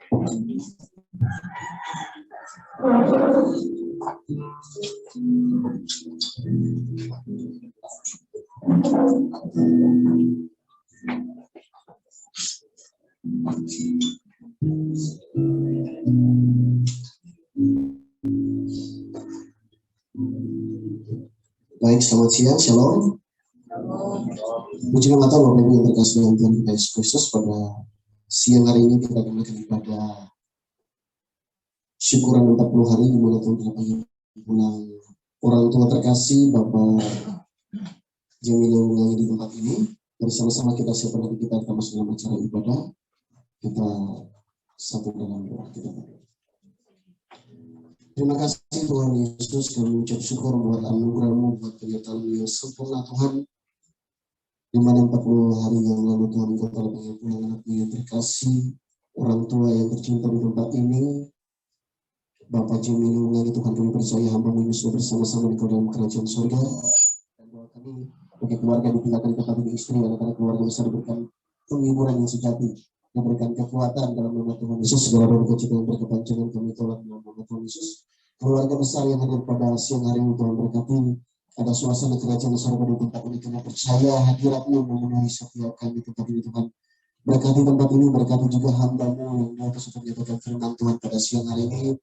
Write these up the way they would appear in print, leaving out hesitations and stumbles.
Baik, selamat siang, shalom. Puji nama Tuhan, Bapak Ibu yang terkasih dalam Tuhan kita Yesus Kristus, pada siang hari ini kita akan ibadah syukuran 40 hari di mana Tuhan telah pulang orang tua terkasih Bapak Jamila Ulangi di tempat ini. Bersama-sama kita siapkan hati kita masuk dalam acara ibadah. Kita satu dalam doa kita. Terima kasih Tuhan Yesus, kami mengucap syukur buat anugerah-Mu, buat penyertaan-Mu yang sempurna Tuhan. Di mana 40 hari yang lalu Tuhan Engkau telah pulang anak-Mu yang terkasih, orang tua yang tercinta di tempat ini. Bapak Jamila Ulangi Tuhan, kami percaya hamba-Mu ini sudah bersama-sama di dalam kerajaan surga. Dan doa kami bagi keluarga ditinggalkan tempat ini, istri, anak-anak keluarga bisa diberikan penghiburan yang sejati, memberikan kekuatan dalam nama Tuhan Yesus. Segala berduka cita yang berkepanjangan kami tolak dalam nama Tuhan Yesus. Keluarga besar yang hadir pada siang hari ini Tuhan berkati, ada suasana kerajaan surga di tempat ini, kami percaya hadirat-Mu memenuhi setiap kami di tempat ini Tuhan. Berkati tempat ini, berkati juga hamba-Mu yang mau untuk menyatakan firman Tuhan pada siang hari ini.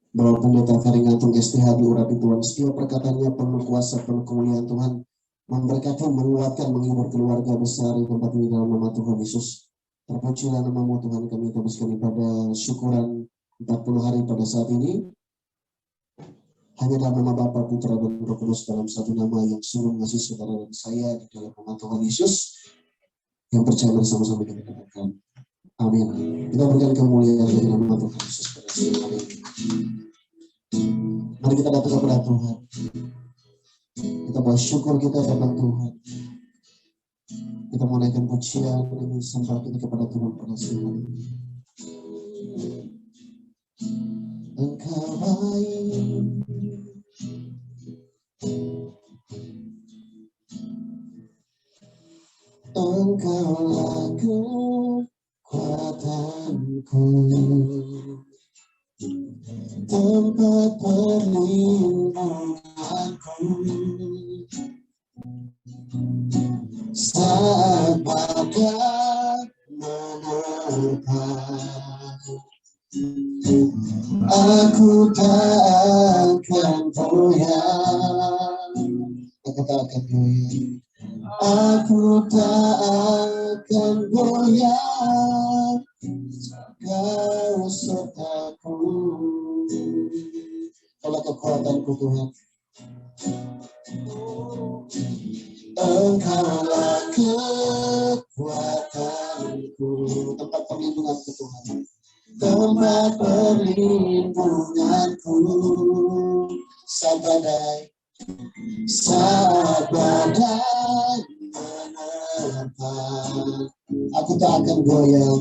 Bahwa pendeta Faringantung STH diurapi Tuhan, setiap perkataannya penuh kuasa, penuh kemuliaan Tuhan, memberkati, menguatkan, menghibur keluarga besar di tempat ini dalam nama Tuhan Yesus. Terpujilah nama-Mu Tuhan, kami habiskan pada syukuran 40 hari pada saat ini. Hanya dalam nama Bapa, Putra, dan Roh Kudus, dalam satu nama yang sungguh mengasihi saudara dan saya, di dalam nama Tuhan Yesus, yang percaya bersama-sama kita katakan amin. Kita berikan kemuliaan bagi nama Tuhan Yesus pada siang hari ini. Mari kita datang kepada Tuhan. Kita bersyukur kita kepada Tuhan. Kita menaikkan pujian dan sembah kita kepada Tuhan pada siang hari ini. Engkau baik, Engkaulah kekuatanku, tempat perlindunganku saat badai menerpa. Aku tak akan goyah, aku tak akan goyah, aku tak akan goyah, Kau sertaku. Kaulah kekuatanku Tuhan, Engkaulah kekuatanku, tempat perlindunganku Tuhan, tempat perlindunganku saat badai menerpa. Aku tak akan goyah.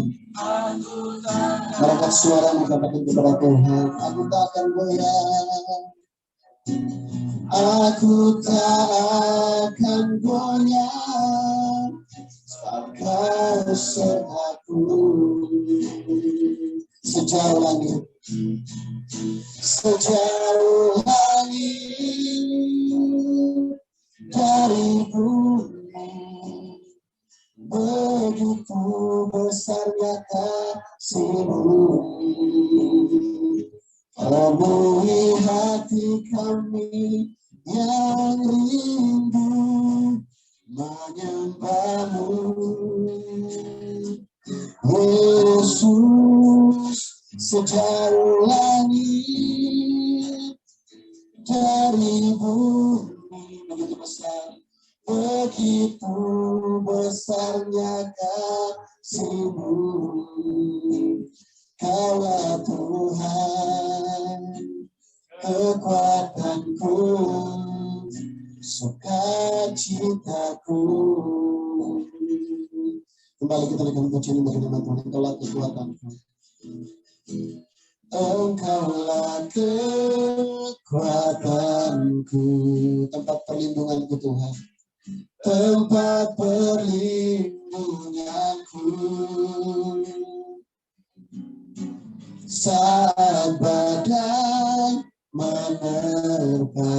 Merapat suara mengatakan kepada Tuhan, aku tak akan goyah, aku tak akan goyah, Kau sertaku. Sejauh langit dari bumi, begitu besarnya kasih-Mu, penuhi hati kami yang rindu menyembah-Mu. Yesus, sejauh langit dari bumi, begitu besarnya kasih-Mu. Kaulah Tuhan, kekuatanku, sukacitaku. Kembali kita akan pujian bagi nama Tuhan. Engkaulah kekuatanku, Engkaulah kekuatanku, tempat perlindunganku Tuhan, tempat perlindunganku saat badai menerpa.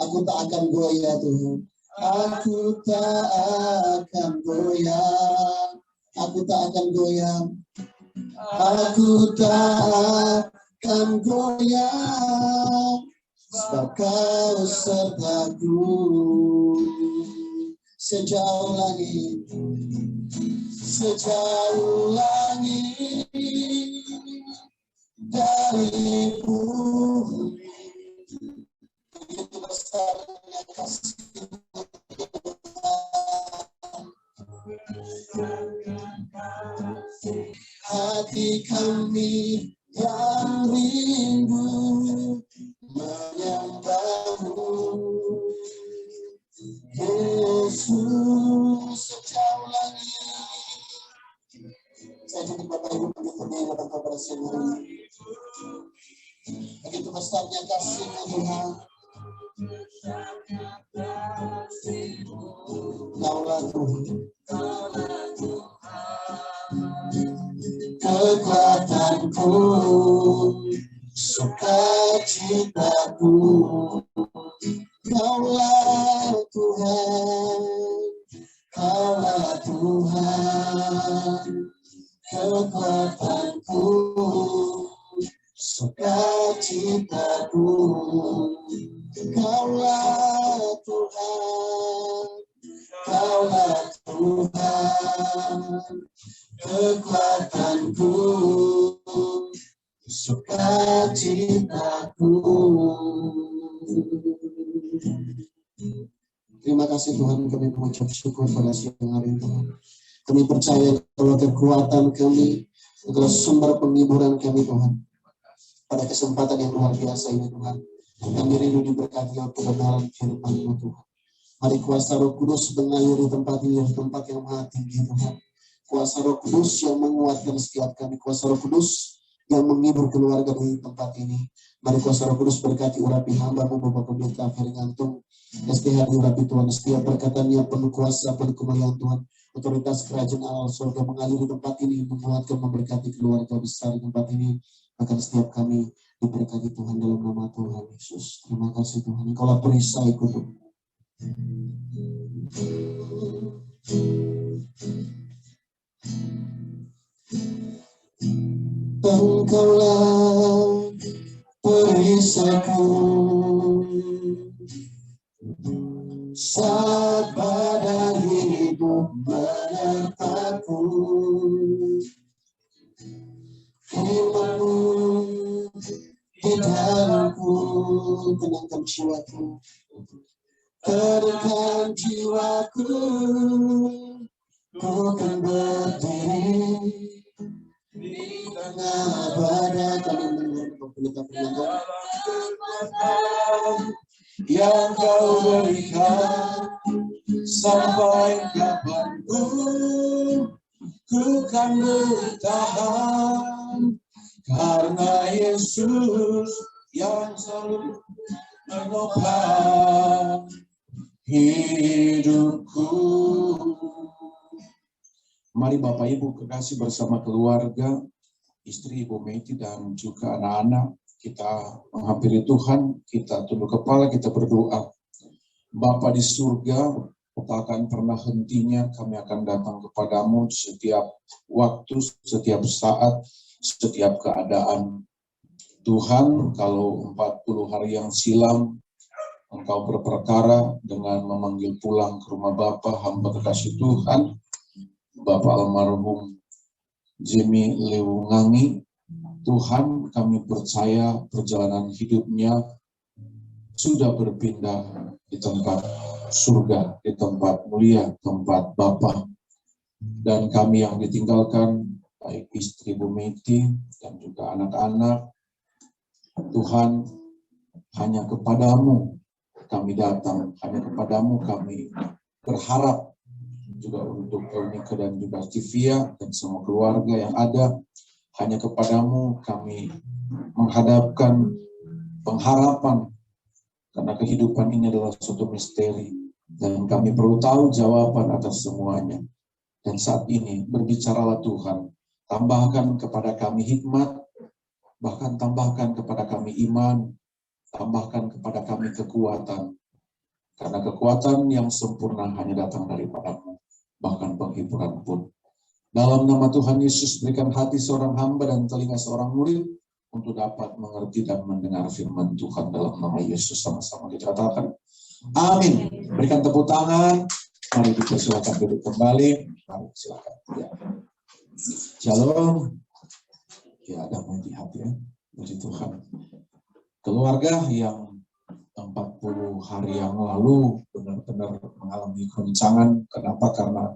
Aku tak akan goyah Tuhan. Aku tak akan goyah. Aku tak akan goyah. Aku tak akan goyah. Sebab Kau sertaku. Sejauh langit, sejauh langit dari bumi, begitu besarnya kasih hati kami yang rindu menyembah-Mu. Yesus sejauh langit. Saya cukup Bapak Ibu begitu mengatakan kepada semua. Begitu besarnya kasih-Mu Tuhan. Kaulah Tuhan. Kekuatanku, sukacitaku. Kaulah Tuhan, Kaulah Tuhan, kekuatanku, sukacitaku. Kaulah Tuhan, Kaulah Tuhan, kekuatanku, sukacitaku. Terima kasih Tuhan, kami mengucap syukur pada siang hari Tuhan. Kami percaya bahwa kekuatan kami adalah sumber penghiburan kami Tuhan. Pada kesempatan yang luar biasa ini Tuhan, kami rindu diberkati oleh kebenaran firman-Mu Tuhan. Mari kuasa Roh Kudus mengalir di tempat ini, di tempat yang maha tinggi Tuhan. Kuasa Roh Kudus yang menguatkan setiap kami, kuasa Roh Kudus yang menghibur keluarga di tempat ini. Mari kuasa Roh Kudus berkati urapi hamba-Mu Bapak Pendeta Ferngantung. SPH urapi Tuhan, setiap perkataannya penuh kuasa, penuh kemuliaan Tuhan. Otoritas kerajaan Allah surga mengalir di tempat ini, menguatkan, memberkati keluarga besar di tempat ini. Bahkan setiap kami diberkati Tuhan dalam nama Tuhan Yesus. Terima kasih Tuhan. Engkaulah perisaiku Tuhan. Engkaulah perisaiku saat badai hidup menerpaku. Firman-Mu di dalamku, tenangkan jiwaku, tenangkan jiwaku. Ku kan berdiri di tengah badai. Kami mendengar Pendeta Ferngantung. Yang Kau berikan sampai kapanpun, ku kan bertahan karena Yesus yang selalu menopang hidupku. Mari Bapak Ibu kekasih bersama keluarga, istri Ibu Meti dan juga anak-anak, kita menghampiri Tuhan, kita tunduk kepala, kita berdoa. Bapa di surga, tak akan pernah hentinya kami akan datang kepadamu setiap waktu, setiap saat, setiap keadaan. Tuhan, kalau 40 hari yang silam, Engkau berperkara dengan memanggil pulang ke rumah Bapa, hamba kekasih Tuhan, Bapak almarhum Jimmy Lewungangi. Tuhan, kami percaya perjalanan hidupnya sudah berpindah di tempat surga, di tempat mulia, tempat Bapa. Dan kami yang ditinggalkan, baik istri Bu Meti dan juga anak-anak, Tuhan, hanya kepadamu kami datang, hanya kepadamu kami berharap, juga untuk Elnika dan juga Stivia dan semua keluarga yang ada. Hanya kepadamu kami menghadapkan pengharapan, karena kehidupan ini adalah suatu misteri dan kami perlu tahu jawaban atas semuanya. Dan saat ini berbicaralah Tuhan, tambahkan kepada kami hikmat, Bahkan tambahkan kepada kami iman, tambahkan kepada kami kekuatan. Karena kekuatan yang sempurna hanya datang daripada-Mu. Bahkan penghiburan pun. Dalam nama Tuhan Yesus, berikan hati seorang hamba dan telinga seorang murid untuk dapat mengerti dan mendengar firman Tuhan dalam nama Yesus. Sama-sama kita katakan amin. Berikan tepuk tangan. Mari dipersilakan duduk kembali. Mari silakan. Ya. Shalom. Ya, damai di hati ya. Puji Tuhan. Keluarga yang 40 hari yang lalu benar-benar mengalami goncangan. Kenapa? Karena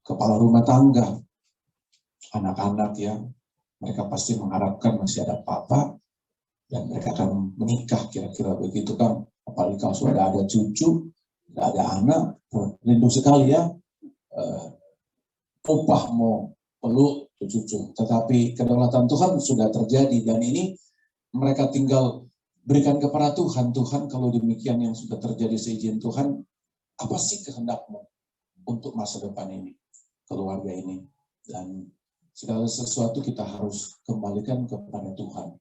kepala rumah tangga, anak-anak ya, mereka pasti mengharapkan masih ada papa dan mereka akan menikah, kira-kira begitu kan. Apalagi kalau sudah ada cucu, sudah ada anak, rindu sekali ya, upah mau peluk cucu. Tetapi kedaulatan Tuhan sudah terjadi dan ini mereka tinggal berikan kepada Tuhan. Tuhan, kalau demikian yang sudah terjadi seizin Tuhan, apa sih kehendak-Mu untuk masa depan ini? Keluarga ini, dan segala sesuatu kita harus kembalikan kepada Tuhan,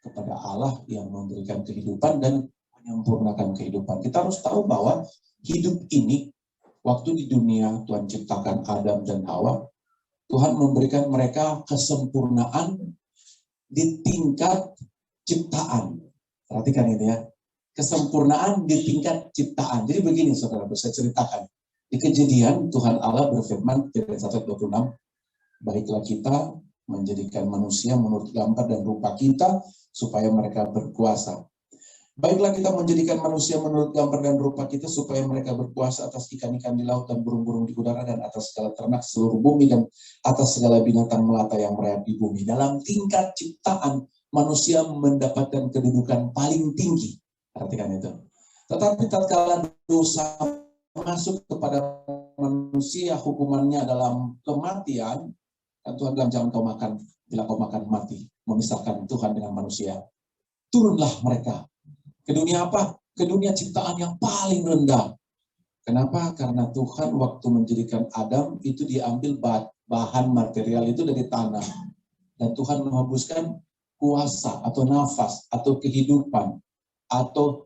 kepada Allah yang memberikan kehidupan dan menyempurnakan kehidupan. Kita harus tahu bahwa hidup ini, waktu di dunia Tuhan ciptakan Adam dan Hawa, Tuhan memberikan mereka kesempurnaan di tingkat ciptaan. Perhatikan ini ya, kesempurnaan di tingkat ciptaan. Jadi begini saudara, saya ceritakan. Di Kejadian, Tuhan Allah berfirman, Kejadian 1:26, baiklah kita menjadikan manusia menurut gambar dan rupa kita, supaya mereka berkuasa. Baiklah kita menjadikan manusia menurut gambar dan rupa kita, supaya mereka berkuasa atas ikan-ikan di laut dan burung-burung di udara, dan atas segala ternak seluruh bumi, dan atas segala binatang melata yang merayap di bumi. Dalam tingkat ciptaan, manusia mendapatkan kedudukan paling tinggi. Perhatikan itu. Tetapi tatkala dosa masuk kepada manusia, hukumannya dalam kematian, dan Tuhan bilang jangan kau makan, bila kau makan mati, memisahkan Tuhan dengan manusia. Turunlah mereka ke dunia apa? Ke dunia ciptaan yang paling rendah. Kenapa? Karena Tuhan waktu menjadikan Adam itu diambil bahan material itu dari tanah, dan Tuhan menghembuskan kuasa atau nafas atau kehidupan atau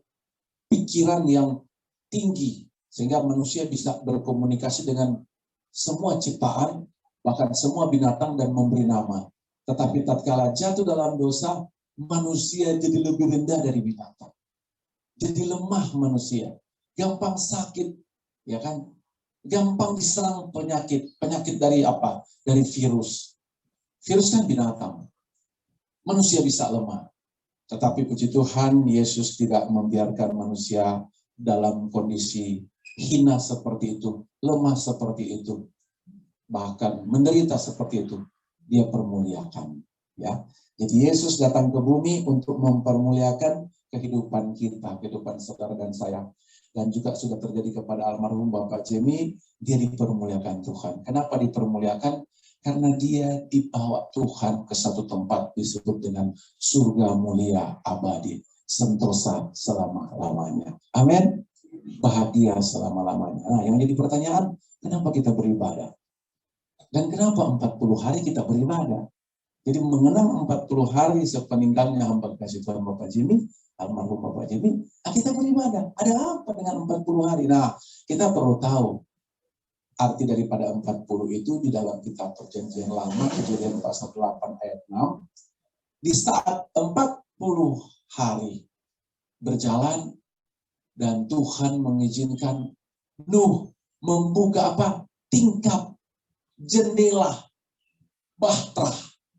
pikiran yang tinggi, sehingga manusia bisa berkomunikasi dengan semua ciptaan, bahkan semua binatang dan memberi nama. Tetapi tatkala jatuh dalam dosa, manusia jadi lebih rendah dari binatang. Jadi lemah manusia, gampang sakit, ya kan? Gampang diserang penyakit. Penyakit dari apa? Dari virus. Virus kan binatang. Manusia bisa lemah. Tetapi puji Tuhan, Yesus tidak membiarkan manusia dalam kondisi hina seperti itu, lemah seperti itu, bahkan menderita seperti itu. Dia permuliakan, ya. Jadi Yesus datang ke bumi untuk mempermuliakan kehidupan kita, kehidupan saudara dan saya, dan juga sudah terjadi kepada almarhum Bapak Jemi. Dia dipermuliakan Tuhan. Kenapa dipermuliakan? Karena dia dibawa Tuhan ke satu tempat disebut dengan surga mulia abadi, sentosa selama-lamanya. Amin. Bahagia selama-lamanya. Nah, yang jadi pertanyaan, kenapa kita beribadah? Dan kenapa 40 hari kita beribadah? Jadi mengenang 40 hari sepeninggalnya hamba kasih Tuhan Bapak Jimmy, almarhum Bapak Jimmy, kita beribadah. Ada apa dengan 40 hari? Nah, kita perlu tahu arti daripada 40 itu di dalam kitab Perjanjian Lama, Kejadian pasal 8 ayat 6. Di saat 40 hari berjalan, dan Tuhan mengizinkan Nuh membuka apa? Tingkap jendela bahtera.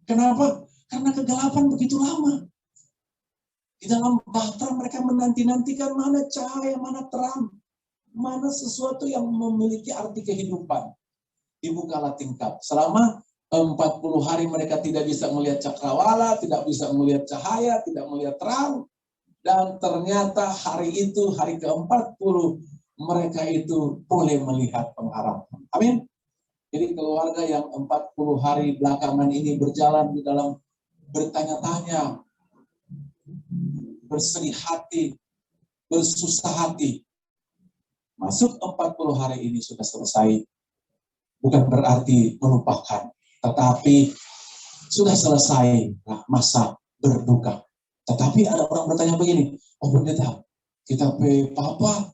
Kenapa? Karena kegelapan begitu lama. Di dalam bahtera mereka menanti-nantikan mana cahaya, mana terang, mana sesuatu yang memiliki arti kehidupan. Dibukalah tingkap. Selama 40 hari mereka tidak bisa melihat cakrawala, tidak bisa melihat cahaya, tidak melihat terang. Dan ternyata hari itu, hari ke-40, mereka itu boleh melihat pengharapan. Amin. Jadi keluarga yang 40 hari belakangan ini berjalan di dalam bertanya-tanya, bersedih hati, bersusah hati. Masuk 40 hari ini sudah selesai. Bukan berarti melupakan, tetapi sudah selesai masa berduka. Tetapi ada orang bertanya begini, oh pendeta, kita papa.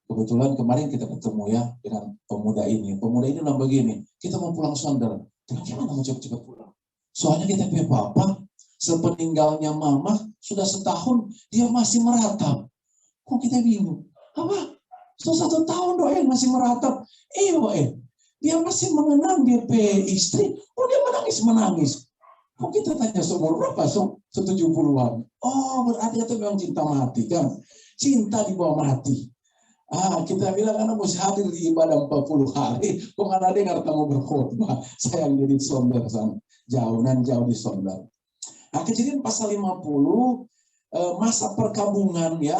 Kebetulan kemarin kita ketemu ya dengan pemuda ini. Pemuda ini bilang begini, kita mau pulang Sonder. Gimana mau cepat-cepat pulang? Soalnya kita punya papa, sepeninggalnya mama, sudah setahun, dia masih meratap. Kok kita bingung? Apa? Sudah 1 tahun doain masih meratap. Dia masih mengenang dia istri. Oh dia menangis. Kok kita tanya seumur berapa? 70-an. Oh berarti itu memang cinta mati kan? Cinta di bawah mati. Kita bilang karena mesti hadir di ibadah 40 hari, kok nggak ada dengar kamu berkhotbah. Saya yang jadi Sonder sana, jauh di Sonder. Kejadian pasal 50, masa perkabungan ya,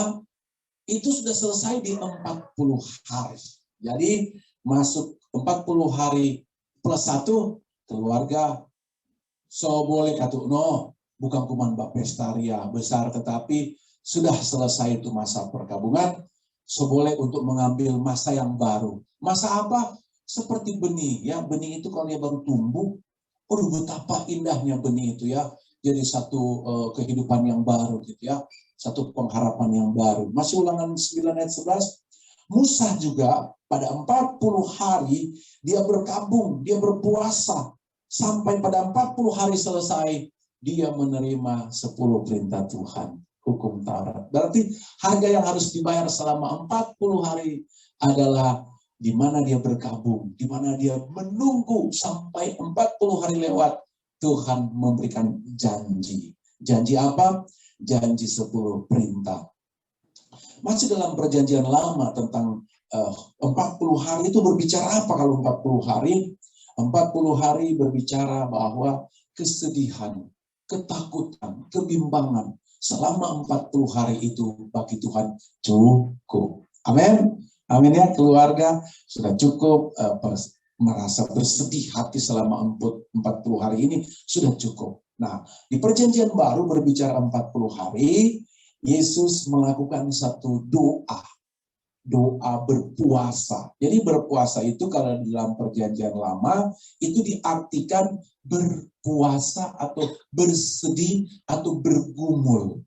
itu sudah selesai di 40 hari. Jadi masuk 40 hari plus 1, keluarga so boleh katu no, bukan kuman bapestaria besar, tetapi sudah selesai itu masa perkabungan. Boleh untuk mengambil masa yang baru. Masa apa? Seperti benih ya. Benih itu kalau dia baru tumbuh, betapa indahnya benih itu ya. Jadi satu kehidupan yang baru gitu ya. Satu pengharapan yang baru. Masih Ulangan 9 ayat 11. Musa juga pada 40 hari dia berkabung, dia berpuasa. Sampai pada 40 hari selesai, dia menerima 10 perintah Tuhan. Hukum Taurat. Berarti harga yang harus dibayar selama 40 hari adalah di mana dia berkabung, di mana dia menunggu sampai 40 hari lewat, Tuhan memberikan janji. Janji apa? Janji 10 perintah. Masih dalam perjanjian lama tentang 40 hari itu berbicara apa kalau 40 hari? 40 hari berbicara bahwa kesedihan, ketakutan, kebimbangan, selama 40 hari itu bagi Tuhan cukup. Amin. Amin ya keluarga. Sudah cukup merasa bersedih hati selama 40 hari ini. Sudah cukup. Nah di perjanjian baru berbicara 40 hari. Yesus melakukan satu doa. Doa berpuasa. Jadi berpuasa itu kalau dalam perjanjian lama itu diartikan berpuasa atau bersedih atau bergumul.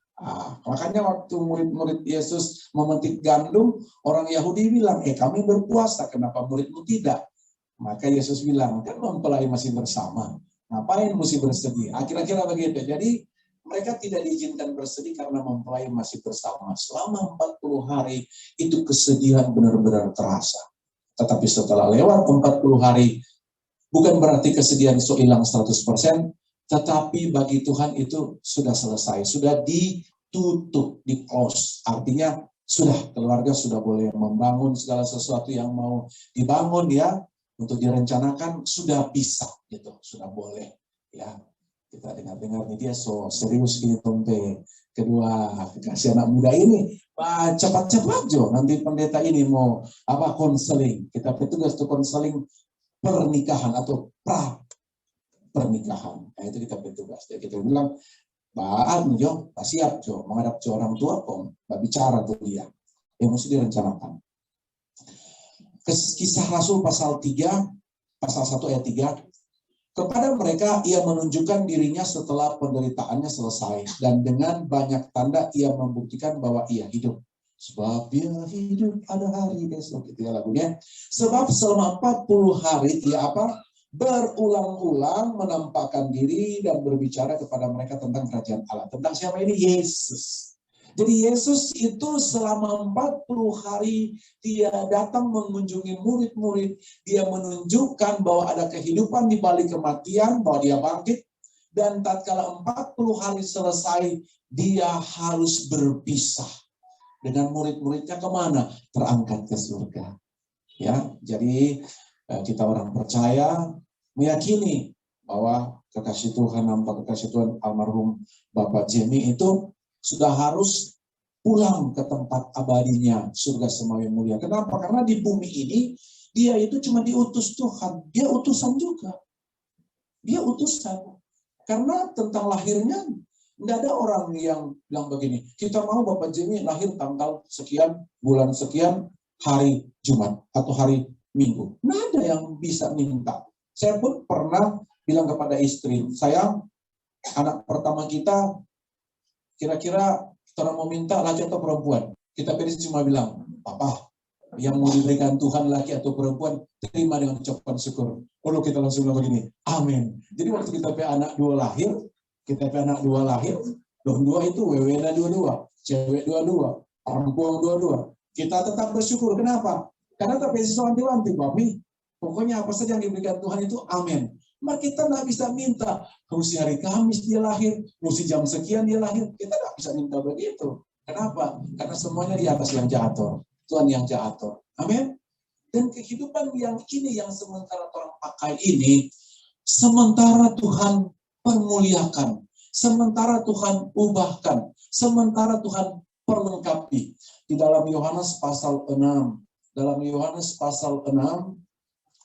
Makanya waktu murid-murid Yesus memetik gandum, orang Yahudi bilang, kami berpuasa, kenapa muridmu tidak? Maka Yesus bilang, kan mempelai masih bersama, ngapain mesti bersedih? Kira-kira begitu. Jadi mereka tidak diizinkan bersedih karena mempelai masih bersama. Selama 40 hari itu kesedihan benar-benar terasa. Tetapi setelah lewat 40 hari, bukan berarti kesedihan hilang 100%, tetapi bagi Tuhan itu sudah selesai, sudah ditutup, di-close. Artinya sudah keluarga sudah boleh membangun segala sesuatu yang mau dibangun ya, untuk direncanakan sudah bisa gitu, sudah boleh ya. Kita dengar-dengar nih dia so serius gini tompe. Kedua, kasih anak muda ini, cepat-cepat Jo. Nanti pendeta ini mau konseling. Kita petugas tuh konseling pernikahan atau pra pernikahan. Nah itu kita petugas. Jadi kita bilang, Pak Jo, Pak siap Jo, menghadap Jo orang tua kok, Pak bicara tuh dia. Yang mesti direncanakan. Kisah Rasul pasal 3, pasal 1 ayat 3. Kepada mereka ia menunjukkan dirinya setelah penderitaannya selesai. Dan dengan banyak tanda ia membuktikan bahwa ia hidup. Sebab dia hidup pada hari esok. Itu ya lagunya. Sebab selama 40 hari ia berulang-ulang menampakkan diri dan berbicara kepada mereka tentang kerajaan Allah. Tentang siapa ini? Yesus. Jadi Yesus itu selama 40 hari dia datang mengunjungi murid-murid. Dia menunjukkan bahwa ada kehidupan di balik kematian, bahwa dia bangkit. Dan tatkala 40 hari selesai, dia harus berpisah dengan murid-muridnya kemana? Terangkat ke surga. Ya, jadi kita orang percaya meyakini bahwa kekasih Tuhan, nampak kekasih Tuhan almarhum Bapak Jimmy itu sudah harus pulang ke tempat abadinya, surga semawi mulia. Kenapa? Karena di bumi ini, dia itu cuma diutus Tuhan. Dia utusan juga. Dia utusan. Karena tentang lahirnya, tidak ada orang yang bilang begini, kita mau Bapak Jimmy lahir tanggal sekian, bulan sekian, hari Jumat, atau hari Minggu. Tidak ada yang bisa minta. Saya pun pernah bilang kepada istri, sayang, anak pertama kita, kira-kira kita mau minta laki atau perempuan? Kita cuma bilang, papa, yang mau diberikan Tuhan laki atau perempuan, terima dengan ucapan syukur. Lalu kita langsung bilang begini, amin. Jadi waktu kita anak dua lahir, dong dua itu wewena dua-dua, cewek dua-dua, perempuan dua-dua. Kita tetap bersyukur. Kenapa? Karena tak bisa wanti-wanti, papi. Pokoknya apa saja yang diberikan Tuhan itu amin. Maka kita nggak bisa minta, harus hari Kamis dia lahir, harus jam sekian dia lahir. Kita nggak bisa minta begitu. Kenapa? Karena semuanya di atas yang diatur. Tuhan yang diatur. Amin. Dan kehidupan yang ini, yang sementara orang pakai ini, sementara Tuhan permuliakan, sementara Tuhan ubahkan, sementara Tuhan perlengkapi. Di dalam Yohanes pasal 6,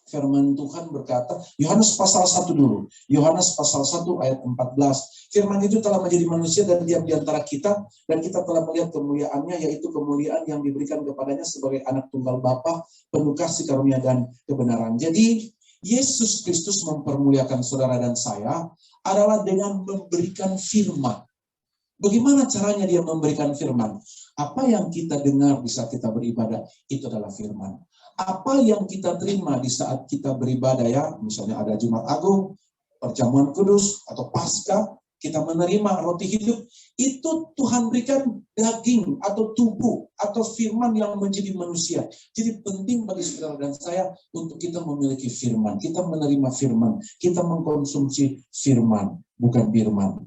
firman Tuhan berkata, Yohanes pasal 1 dulu. Yohanes pasal 1 ayat 14. Firman itu telah menjadi manusia dan diam di antara kita, dan kita telah melihat kemuliaannya, yaitu kemuliaan yang diberikan kepadanya sebagai anak tunggal Bapa, penuh kasih karunia dan kebenaran. Jadi, Yesus Kristus mempermuliakan saudara dan saya adalah dengan memberikan firman. Bagaimana caranya dia memberikan firman? Apa yang kita dengar di saat kita beribadah, itu adalah firman. Apa yang kita terima di saat kita beribadah, ya, misalnya ada Jumat Agung, perjamuan kudus, atau Paskah, kita menerima roti hidup, itu Tuhan berikan daging, atau tubuh, atau firman yang menjadi manusia. Jadi penting bagi saudara dan saya untuk kita memiliki firman, kita menerima firman, kita mengkonsumsi firman, bukan birman.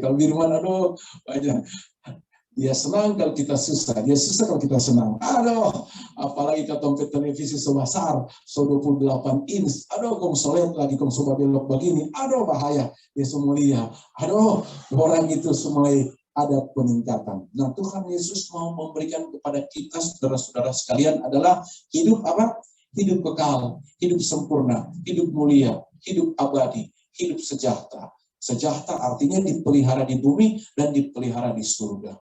Kalau birman, aduh, banyak. Dia senang kalau kita susah, dia susah kalau kita senang. Aduh, apalagi kalau dompet televisi sebesar, 28 inch. Aduh, kong solet lagi, kong sobat belok begini. Aduh, bahaya. Yesus mulia. Aduh, orang itu mulai ada peningkatan. Nah, Tuhan Yesus mau memberikan kepada kita, saudara-saudara sekalian, adalah hidup apa? Hidup kekal, hidup sempurna, hidup mulia, hidup abadi, hidup sejahtera. Sejahtera artinya dipelihara di bumi dan dipelihara di surga.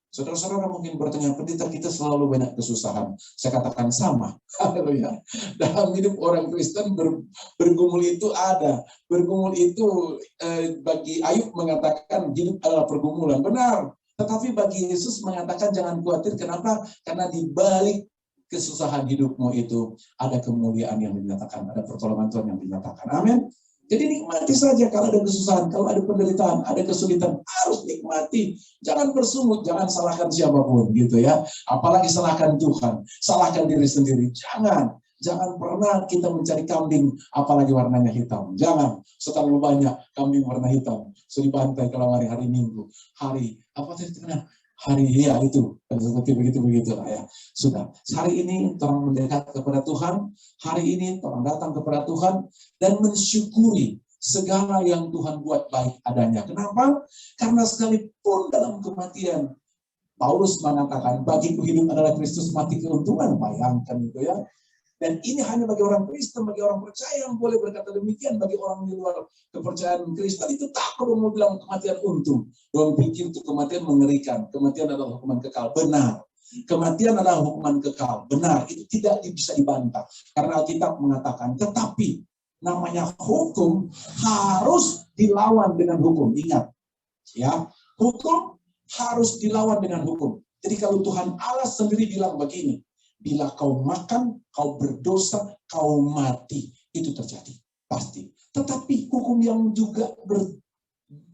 Saudara-saudara mungkin bertanya, pendeta kita selalu banyak kesusahan. Saya katakan sama. Haleluya. Dalam hidup orang Kristen bergumul itu ada. Bergumul itu bagi Ayub mengatakan hidup adalah pergumulan. Benar. Tetapi bagi Yesus mengatakan jangan khawatir. Kenapa? Karena di balik kesusahan hidupmu itu ada kemuliaan yang dinyatakan. Ada pertolongan Tuhan yang dinyatakan. Amin. Jadi nikmati saja kalau ada kesusahan, kalau ada penderitaan, ada kesulitan, harus nikmati. Jangan bersungut, jangan salahkan siapapun gitu ya. Apalagi salahkan Tuhan, salahkan diri sendiri. Jangan pernah kita mencari kambing, apalagi warnanya hitam. Jangan, terlalu banyak kambing warna hitam. Sudah dibantai kalau hari Minggu. Hari ya itu seperti begitu lah ya. Sudah, hari ini orang mendekat kepada Tuhan, hari ini orang datang kepada Tuhan dan mensyukuri segala yang Tuhan buat baik adanya. Kenapa? Karena sekalipun dalam kematian, Paulus mengatakan bagiku hidup adalah Kristus, mati keuntungan. Bayangkan itu ya. Dan ini hanya bagi orang Kristen, bagi orang percaya yang boleh berkata demikian. Bagi orang di luar kepercayaan Kristen itu tak perlu mau bilang kematian untung. Orang pikir itu kematian mengerikan. Kematian adalah hukuman kekal. Benar. Kematian adalah hukuman kekal. Benar. Itu tidak bisa dibantah. Karena Alkitab mengatakan, tetapi namanya hukum harus dilawan dengan hukum. Ingat, ya, hukum harus dilawan dengan hukum. Jadi kalau Tuhan Allah sendiri bilang begini, bila kau makan, kau berdosa, kau mati. Itu terjadi. Pasti. Tetapi hukum yang juga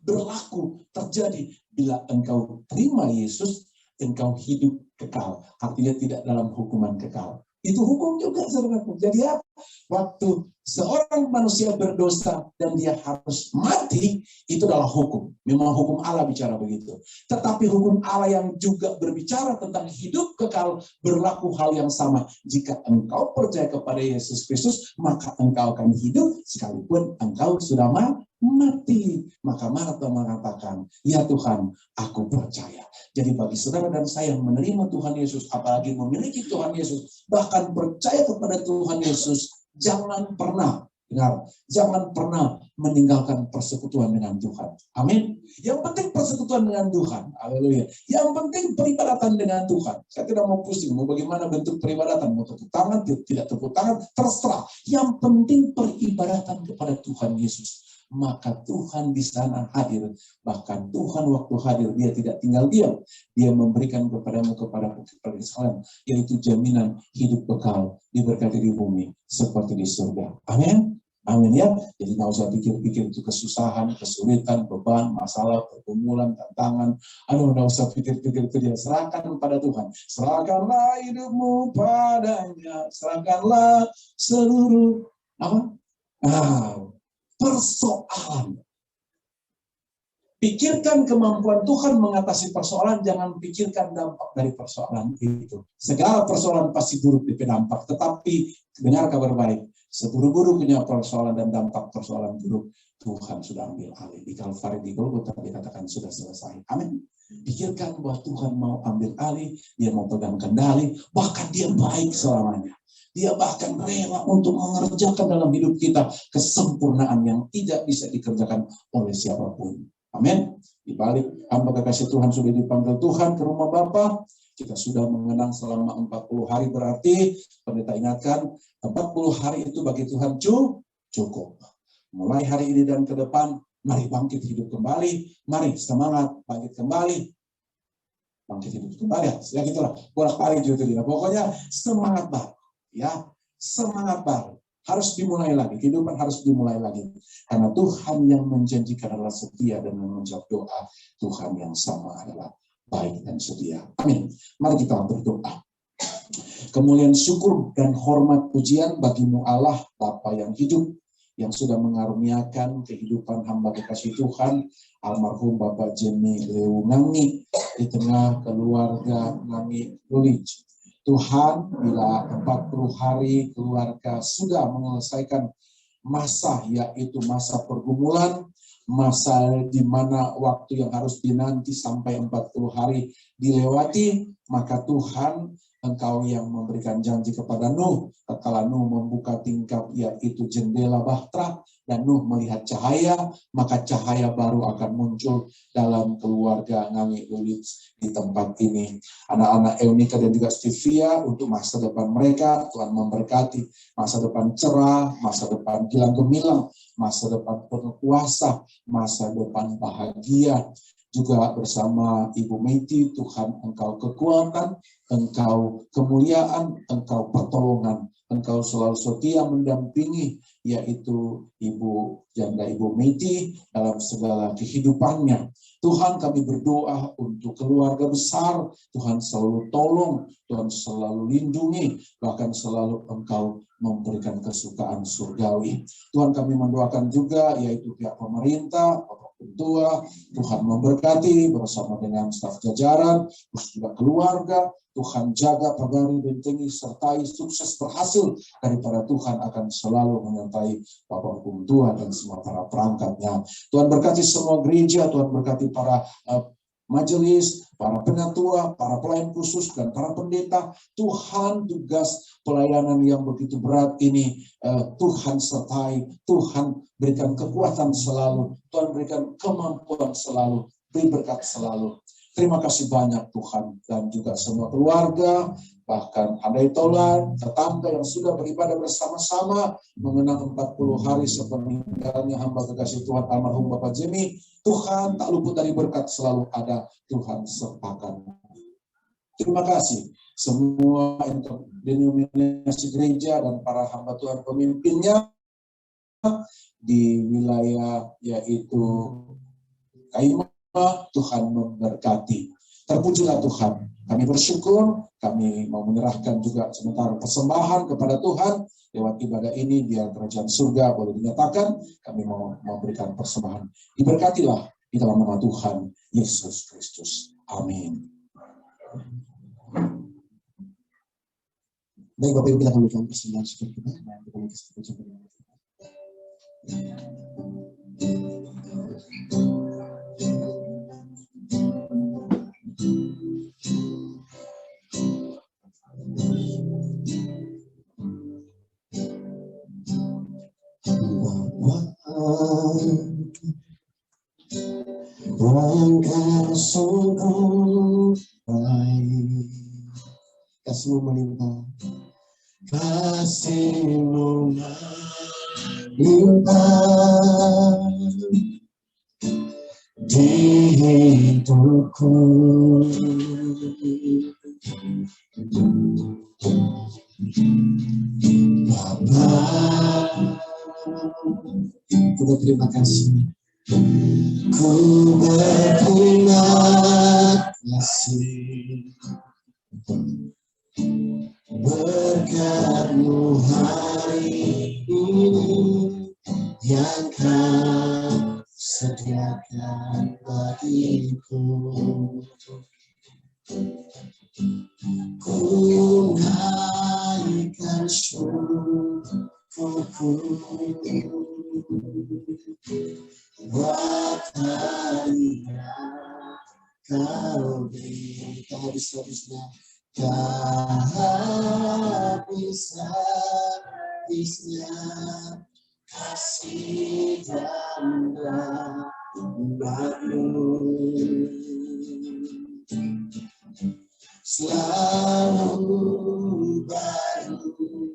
berlaku terjadi bila engkau terima Yesus, engkau hidup kekal. Artinya tidak dalam hukuman kekal. Itu hukum juga, saudara. Jadi apa? Waktu seorang manusia berdosa dan dia harus mati, itu adalah hukum. Memang hukum Allah bicara begitu. Tetapi hukum Allah yang juga berbicara tentang hidup kekal berlaku hal yang sama. Jika engkau percaya kepada Yesus Kristus, maka engkau akan hidup sekalipun engkau sudah mati. Maka Marta mengatakan, ya Tuhan, aku percaya. Jadi bagi saudara dan saya yang menerima Tuhan Yesus, apalagi memiliki Tuhan Yesus, bahkan percaya kepada Tuhan Yesus, jangan pernah Dengar, jangan pernah meninggalkan persekutuan dengan Tuhan. Amin. Yang penting persekutuan dengan Tuhan. Haleluya. Yang penting peribadatan dengan Tuhan. Saya tidak mau pusing, mau bagaimana bentuk peribadatan. Mau tepuk tangan, tidak tepuk tangan, terserah. Yang penting peribadatan kepada Tuhan Yesus. Maka Tuhan di sana hadir. Bahkan Tuhan waktu hadir, dia tidak tinggal diam. Dia memberikan kepadamu, kepada Israel, yaitu jaminan hidup bekal, diberkati di bumi, seperti di surga. Amin. Amin ya. Jadi nggak usah pikir-pikir itu kesusahan, kesulitan, beban, masalah, pergumulan, tantangan. Nggak usah pikir-pikir itu, dia serahkan kepada Tuhan. Serahkanlah hidupmu padanya. Serahkanlah seluruh apa? Persoalan. Pikirkan kemampuan Tuhan mengatasi persoalan, jangan pikirkan dampak dari persoalan itu. Segala persoalan pasti buruk dampak, tetapi dengar kabar baik, seburu-burunya persoalan dan dampak persoalan buruk, Tuhan sudah ambil alih. Di Kalvari, di Golgota dikatakan sudah selesai. Amin. Pikirkan bahwa Tuhan mau ambil alih, dia mau pegang kendali, bahkan dia baik selamanya. Dia bahkan rela untuk mengerjakan dalam hidup kita kesempurnaan yang tidak bisa dikerjakan oleh siapapun. Amin. Di balik hamba kekasih Tuhan sudah dipanggil Tuhan ke rumah Bapa, kita sudah mengenang selama 40 hari, berarti pendeta ingatkan 40 hari itu bagi Tuhan cukup. Mulai hari ini dan ke depan, mari bangkit hidup kembali, mari semangat bangkit kembali. Bangkit hidup kembali, ya gitulah, bolak-balik gitu dia. Pokoknya semangat baru, ya, semangat baru. Harus dimulai lagi, kehidupan harus dimulai lagi. Karena Tuhan yang menjanjikan adalah setia dan menjawab doa. Tuhan yang sama adalah baik dan setia. Amin. Mari kita berdoa. Kemuliaan syukur dan hormat pujian bagimu Allah, Bapa yang hidup, yang sudah mengaruniakan kehidupan hamba kekasih Tuhan, almarhum Bapak Jemi Leu Ngangi, di tengah keluarga Ngangi Lulich. Tuhan, bila 40 hari keluarga sudah menyelesaikan masa, yaitu masa pergumulan, masa di mana waktu yang harus dinanti sampai 40 hari dilewati, maka Tuhan, Engkau yang memberikan janji kepada Nuh, tatkala Nuh membuka tingkap yaitu jendela bahtera, dan Nuh melihat cahaya, maka cahaya baru akan muncul dalam keluarga Ngangi Lulich di tempat ini. Anak-anak Eunika dan juga Stevia, untuk masa depan mereka, Tuhan memberkati masa depan cerah, masa depan gilang gemilang, masa depan penuh kuasa, masa depan bahagia. Juga bersama Ibu Meti, Tuhan Engkau kekuatan, Engkau kemuliaan, Engkau pertolongan, Engkau selalu setia mendampingi, yaitu Ibu Janda Ibu Meti dalam segala kehidupannya. Tuhan, kami berdoa untuk keluarga besar, Tuhan selalu tolong, Tuhan selalu lindungi, bahkan selalu Engkau memberikan kesukaan surgawi. Tuhan, kami mendoakan juga yaitu pihak pemerintah, Ketua, Tuhan memberkati bersama dengan staf jajaran, terus juga keluarga, Tuhan jaga, pagari, bentengi, sertai, sukses, berhasil, daripada Tuhan akan selalu menyertai Bapak Hukum Tuhan dan semua para perangkatnya. Tuhan berkati semua gereja, Tuhan berkati para majelis, para penatua, para pelayan khusus, dan para pendeta. Tuhan, tugas pelayanan yang begitu berat ini, Tuhan sertai, Tuhan berikan kekuatan selalu, Tuhan berikan kemampuan selalu, beri berkat selalu. Terima kasih banyak Tuhan, dan juga semua keluarga, bahkan andai tolan, tetangga yang sudah beribadah bersama-sama, mengenang 40 hari sepeninggalnya hamba kekasih Tuhan almarhum Bapak Jemi. Tuhan tak luput dari berkat, selalu ada, Tuhan sertakan. Terima kasih semua untuk denominasi gereja dan para hamba Tuhan pemimpinnya di wilayah yaitu Kaimah. Tuhan memberkati. Terpujilah Tuhan. Kami bersyukur, kami mau menyerahkan juga sebentar persembahan kepada Tuhan lewat ibadah ini, biar kerajaan surga boleh dinyatakan. Kami mau memberikan persembahan. Diberkatilah di dalam nama Tuhan Yesus Kristus. Amin. Baik Bapak Ibu, kita akan memberikan persembahan syukur kita. Engkau sungguh baik, kasih-Mu melimpah, kasih-Mu melimpah di hidupku. Bapa, ku berterima kasih. Ku berterima kasih berkat-Mu hari ini yang Kau sediakan bagiku. Ku naikkan syukurku buat hari yang Kau beri. Tak habis-habisnya, tak habis-habisnya kasih dan rahmat-Mu. Selalu baru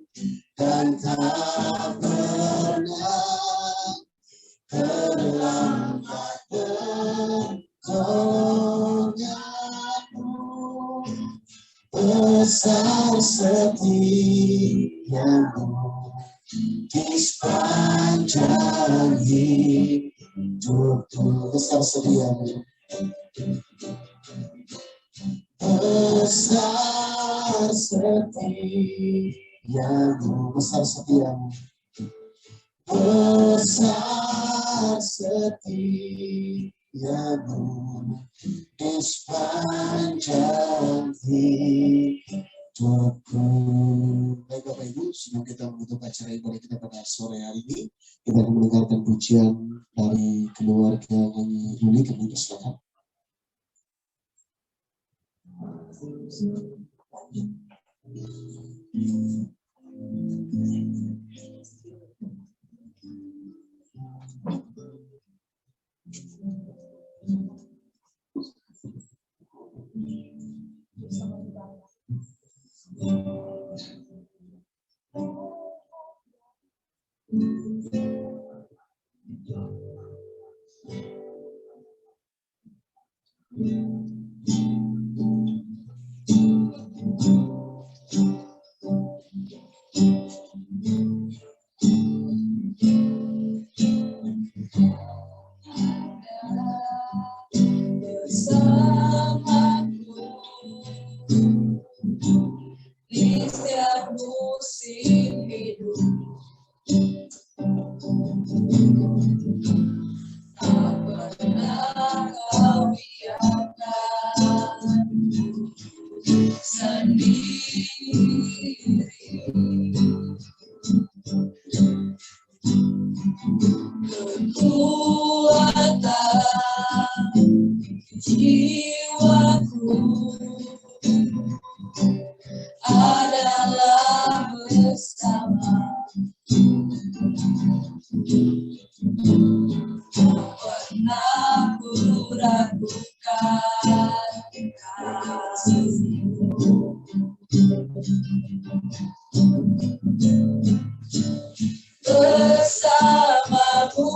dan tak pernah terlambat bertobatmu. Besar setiamu di sepanjang hidupku. Besar setiamu, besar setiamu, besar setiamu, besar setiamu di sepanjang hidupku. Baik Bapak Ibu, sebelum kita menutup acara ibadah kita pada sore hari ini, kita akan mendengarkan pujian dari keluarga nyanyi Ruli. Kami persilakan. Jiwaku adalah bersama, pernah ku ragukan kasih-Mu. Bersamamu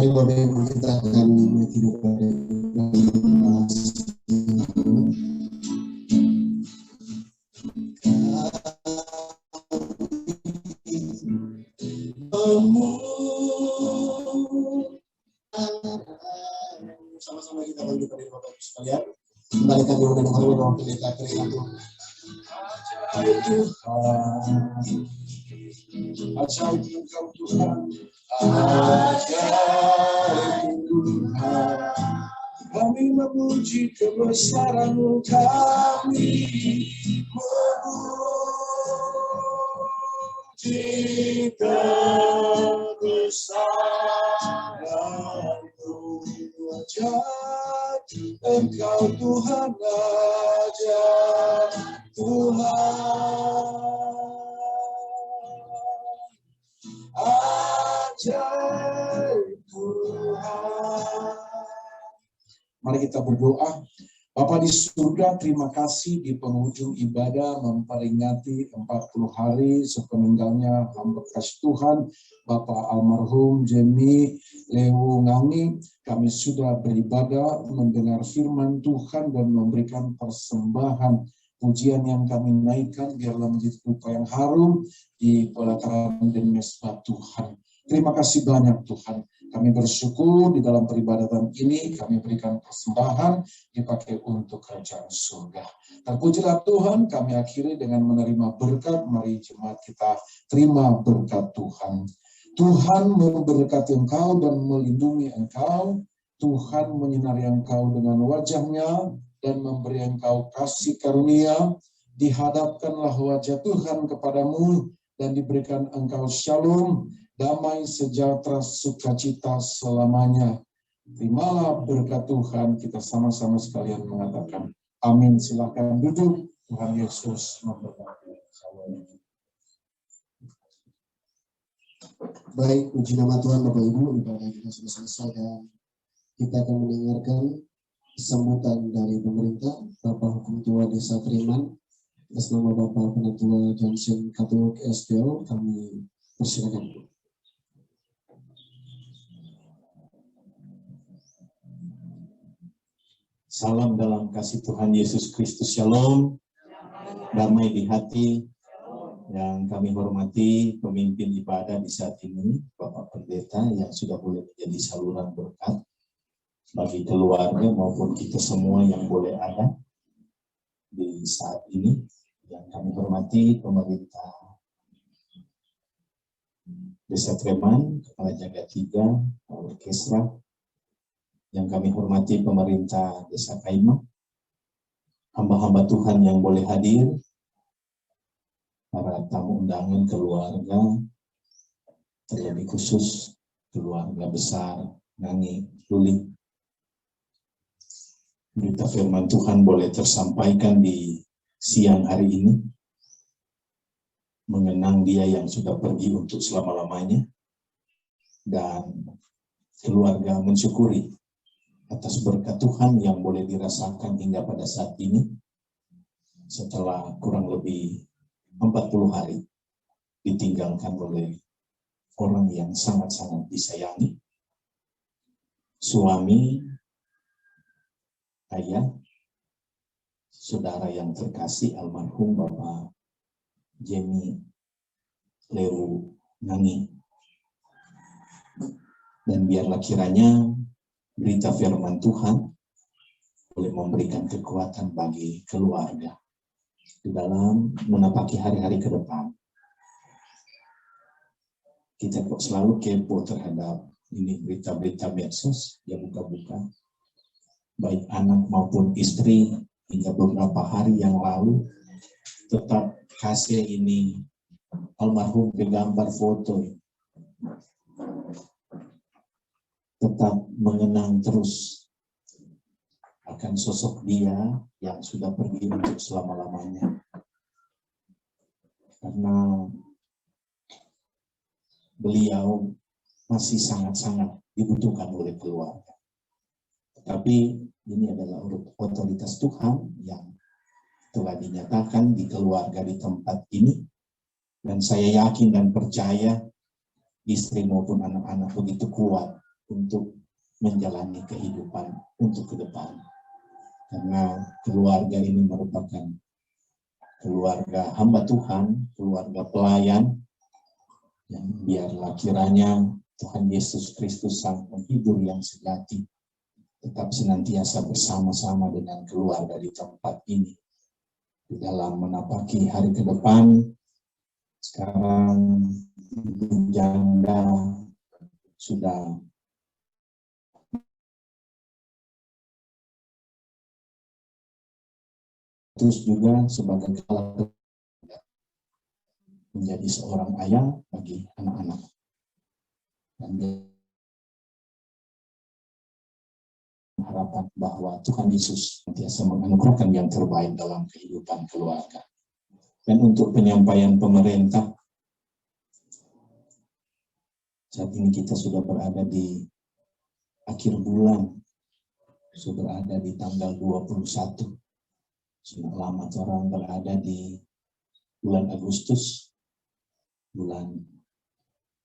Mari Bapak Ibu kita akan mengikuti pada sama-sama kita bagi pada Bapak Ibu sekalian. Kembalikan yang mendengar doa pendeta keringat Tuhan. Ajaib Engkau Tuhan, ajaib Tuhan. Kami memuji kebesaran-Mu, kami memuji kebesaran-Mu. Ajaib Engkau Tuhan, ajaib Tuhan. Ajaib Tuhan. Mari kita berdoa. Bapa di surga, terima kasih di penghujung ibadah memperingati 40 hari sepeninggalnya hamba kasih Tuhan, Bapak almarhum Jemi Lewu Ngani. Kami sudah beribadah, mendengar firman Tuhan dan memberikan persembahan pujian yang kami naikkan biarlah menjadi rupa yang harum di pelataran dan mesbah Tuhan. Terima kasih banyak Tuhan. Kami bersyukur di dalam peribadatan ini kami berikan persembahan dipakai untuk kerajaan surga. Terpujilah Tuhan, kami akhiri dengan menerima berkat. Mari jemaat kita terima berkat Tuhan. Tuhan memberkati engkau dan melindungi engkau. Tuhan menyinari engkau dengan wajah-Nya dan memberi engkau kasih karunia. Dihadapkanlah wajah Tuhan kepadamu dan diberikan engkau shalom, damai, sejahtera, sukacita selamanya. Terimalah berkat Tuhan, kita sama-sama sekalian mengatakan amin. Silakan duduk. Tuhan Yesus memberkati. Baik, puji nama Tuhan Bapak Ibu, ibadah kita sudah selesai dan kita akan mendengarkan sambutan dari pemerintah Bapak Hukum Tua Desa Triman atas nama Bapak Penatua Johnson Katolik SPO. Kami persilakan. Salam dalam kasih Tuhan Yesus Kristus, Shalom, damai di hati. Yang kami hormati pemimpin ibadah di saat ini, Bapak Pendeta yang sudah boleh menjadi saluran berkat bagi keluarga maupun kita semua yang boleh ada di saat ini. Yang kami hormati pemerintah Desa Treman, Kepala Jaga 3, Orkestra. Yang kami hormati pemerintah Desa Kaima, hamba-hamba Tuhan yang boleh hadir, para tamu undangan keluarga, terlebih khusus keluarga besar Nani Luli. Berita firman Tuhan boleh tersampaikan di siang hari ini, mengenang Dia yang sudah pergi untuk selama-lamanya, dan keluarga mensyukuri atas berkat Tuhan yang boleh dirasakan hingga pada saat ini setelah kurang lebih 40 hari ditinggalkan oleh orang yang sangat-sangat disayangi, suami, ayah, saudara yang terkasih almarhum Bapak Jemi Lewu Ngani. Dan biarlah kiranya berita firman Tuhan boleh memberikan kekuatan bagi keluarga di dalam menapaki hari-hari ke depan. Kita kok selalu kepo terhadap ini berita-berita medsos yang buka-buka, baik anak maupun istri. Hingga beberapa hari yang lalu tetap kasih ini almarhum bergambar foto, tetap mengenang terus akan sosok dia yang sudah pergi untuk selama-lamanya. Karena beliau masih sangat-sangat dibutuhkan oleh keluarga. Tetapi ini adalah otoritas Tuhan yang telah dinyatakan di keluarga di tempat ini. Dan saya yakin dan percaya istri maupun anak-anak begitu kuat untuk menjalani kehidupan untuk ke depan. Karena keluarga ini merupakan keluarga hamba Tuhan, keluarga pelayan, yang biarlah kiranya Tuhan Yesus Kristus Sang Penghibur yang sejati tetap senantiasa bersama-sama dengan keluarga di tempat ini di dalam menapaki hari ke depan. Sekarang ibu janda sudah terus juga sebagai kepala menjadi seorang ayah bagi anak-anak. Dan harapan bahwa Tuhan Yesus senantiasa menganugerahkan yang terbaik dalam kehidupan keluarga. Dan untuk penyampaian pemerintah, saat ini kita sudah berada di akhir bulan, sudah berada di tanggal 21. Sudah lama orang berada di bulan Agustus, bulan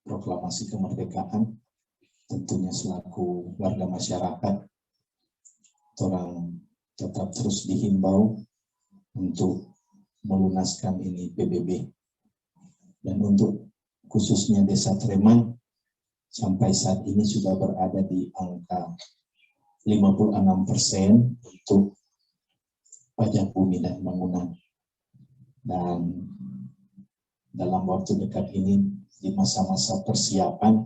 proklamasi kemerdekaan. Tentunya selaku warga masyarakat, orang tetap terus dihimbau untuk melunaskan ini PBB. Dan untuk khususnya Desa Treman, sampai saat ini sudah berada di angka 56% untuk pajak bumi dan bangunan. Dan dalam waktu dekat ini, di masa-masa persiapan,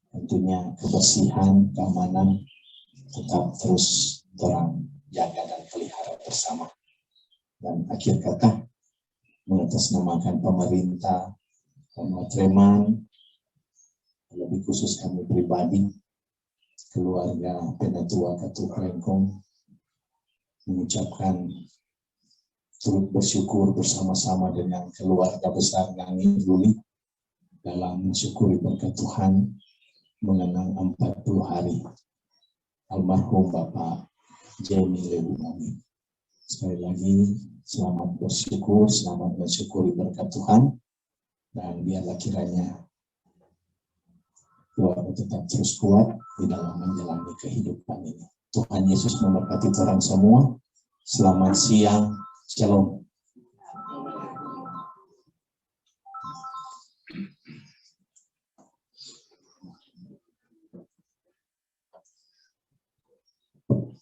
tentunya kebersihan, keamanan tetap terus terang jaga dan pelihara bersama. Dan akhir kata, mengatasnamakan pemerintah, Treman, lebih khusus kami pribadi, keluarga Penatua Katu Klengkong, mengucapkan turut bersyukur bersama-sama dengan keluarga besar Ngangi Luli dalam mensyukuri berkat Tuhan mengenang 40 hari almarhum Bapak Jamie Lewungangi. Sekali lagi selamat bersyukur, selamat mensyukuri berkat Tuhan, dan biarlah kiranya keluarga tetap terus kuat di dalam menjalani kehidupan ini. Tuhan Yesus memberkati orang semua. Selamat siang. Shalom.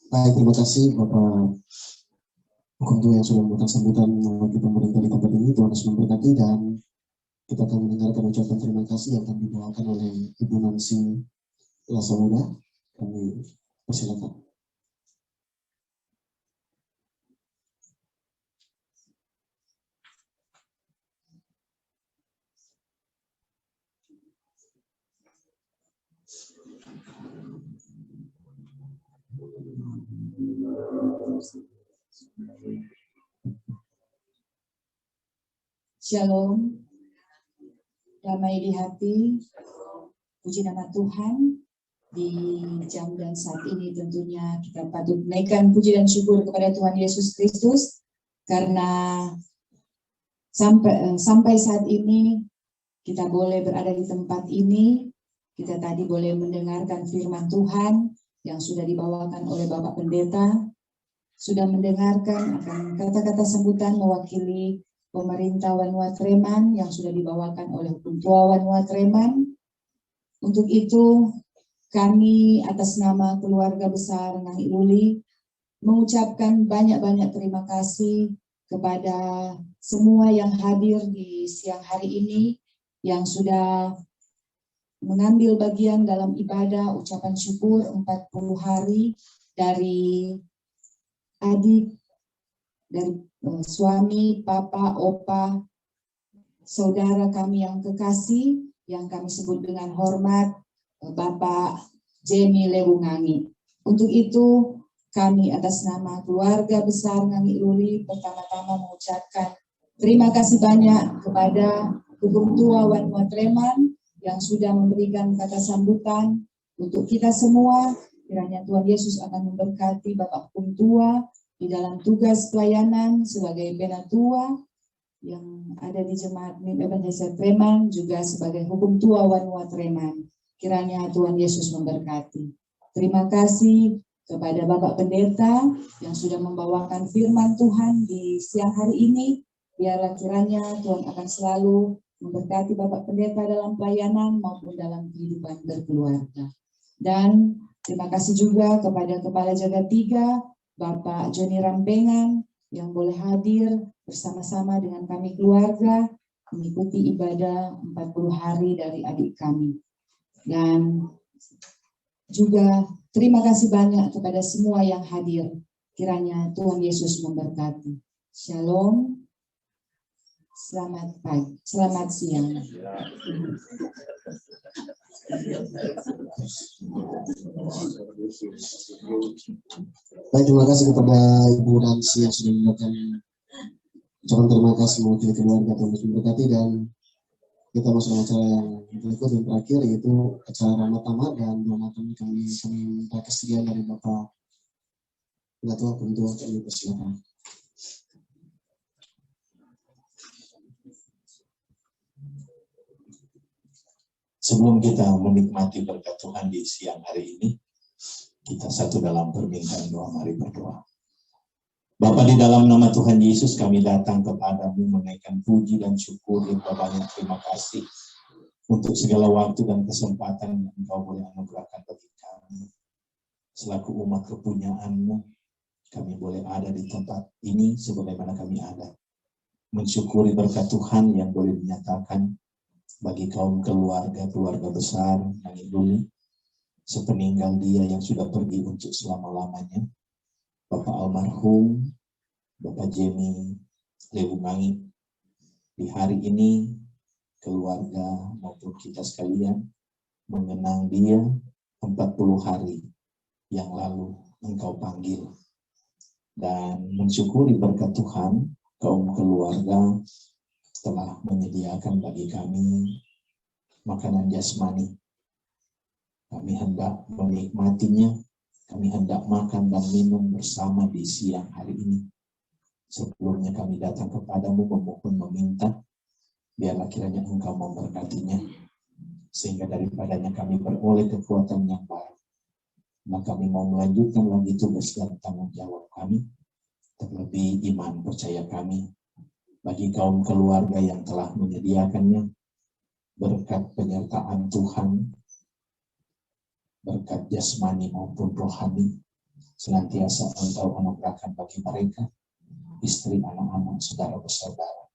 Baik, terima kasih Bapak Hukum Tua yang sudah memberikan sambutan bagi pemerintah di tempat ini. Tuhan Yesus memberkati, dan kita akan mendengarkan ucapan terima kasih yang akan dibawakan oleh Ibu Nancy Lasamuda. Kami persilakan. Shalom, damai di hati, puji nama Tuhan. Di jam dan saat ini tentunya kita patut menaikkan puji dan syukur kepada Tuhan Yesus Kristus, karena sampai saat ini kita boleh berada di tempat ini. Kita tadi boleh mendengarkan firman Tuhan yang sudah dibawakan oleh Bapak Pendeta, sudah mendengarkan akan kata-kata sambutan mewakili pemerintah Wanua Treman yang sudah dibawakan oleh Hukum Tua Wanua Treman. Untuk itu kami atas nama keluarga besar Ngangi Luli mengucapkan banyak-banyak terima kasih kepada semua yang hadir di siang hari ini, yang sudah mengambil bagian dalam ibadah ucapan syukur 40 hari dari adik, dari suami, papa, opa, saudara kami yang kekasih, yang kami sebut dengan hormat Bapak Jamie Lewungangi. Untuk itu kami atas nama keluarga besar Ngangi Luli pertama-tama mengucapkan terima kasih banyak kepada Hukum Tua Wanua Treman yang sudah memberikan kata sambutan untuk kita semua. Kiranya Tuhan Yesus akan memberkati Bapak Hukum Tua di dalam tugas pelayanan sebagai penatua yang ada di Jemaat Mimpinan Desa Treman, juga sebagai Hukum Tua Wanua Treman. Kiranya Tuhan Yesus memberkati. Terima kasih kepada Bapak Pendeta yang sudah membawakan firman Tuhan di siang hari ini. Biarlah kiranya Tuhan akan selalu memberkati Bapak Pendeta dalam pelayanan maupun dalam kehidupan berkeluarga. Dan terima kasih juga kepada Kepala Jaga 3, Bapak Joni Rambengan, yang boleh hadir bersama-sama dengan kami keluarga, mengikuti ibadah 40 hari dari adik kami. Dan juga terima kasih banyak kepada semua yang hadir. Kiranya Tuhan Yesus memberkati. Shalom. Selamat pagi, selamat siang. Baik, terima kasih kepada Ibu Nancy yang sudah memberikan ucapan terima kasih mewakili keluarga Tuhan Yesus memberkati. Dan kita masuk acara yang berikut yang terakhir, yaitu acara Rahmat Tamat. Dan Rahmat Tamat kami minta kesediaan dari Bapak Ketua kami persilakan. Sebelum kita menikmati berkat Tuhan di siang hari ini, kita satu dalam permintaan doa, mari berdoa. Bapa, di dalam nama Tuhan Yesus kami datang kepadamu menaikkan puji dan syukur yang banyak terima kasih untuk segala waktu dan kesempatan yang Engkau boleh anugerahkan bagi kami. Selaku umat kepunyaan-Mu, kami boleh ada di tempat ini sebagaimana kami ada. Mensyukuri berkat Tuhan yang boleh dinyatakan bagi kaum keluarga besar yang dulu sepeninggal dia yang sudah pergi untuk selama-lamanya, Bapak almarhum Bapak Jemi Lewungangi. Di hari ini keluarga maupun kita sekalian mengenang dia 40 hari yang lalu Engkau panggil, dan mensyukuri berkat Tuhan kaum keluarga telah menyediakan bagi kami makanan jasmani. Kami hendak menikmatinya, kami hendak makan dan minum bersama di siang hari ini. Sebelumnya kami datang kepadamu memohon meminta, biarlah kiranya Engkau memberkatinya, sehingga daripadanya kami beroleh kekuatan yang baru. Maka kami mau melanjutkan lagi tugas dan tanggung jawab kami, terlebih iman percaya kami bagi kaum keluarga yang telah menyediakannya, berkat penyertaan Tuhan, berkat jasmani maupun rohani, senantiasa Engkau anugerahkan bagi mereka, istri, anak-anak, saudara-saudara,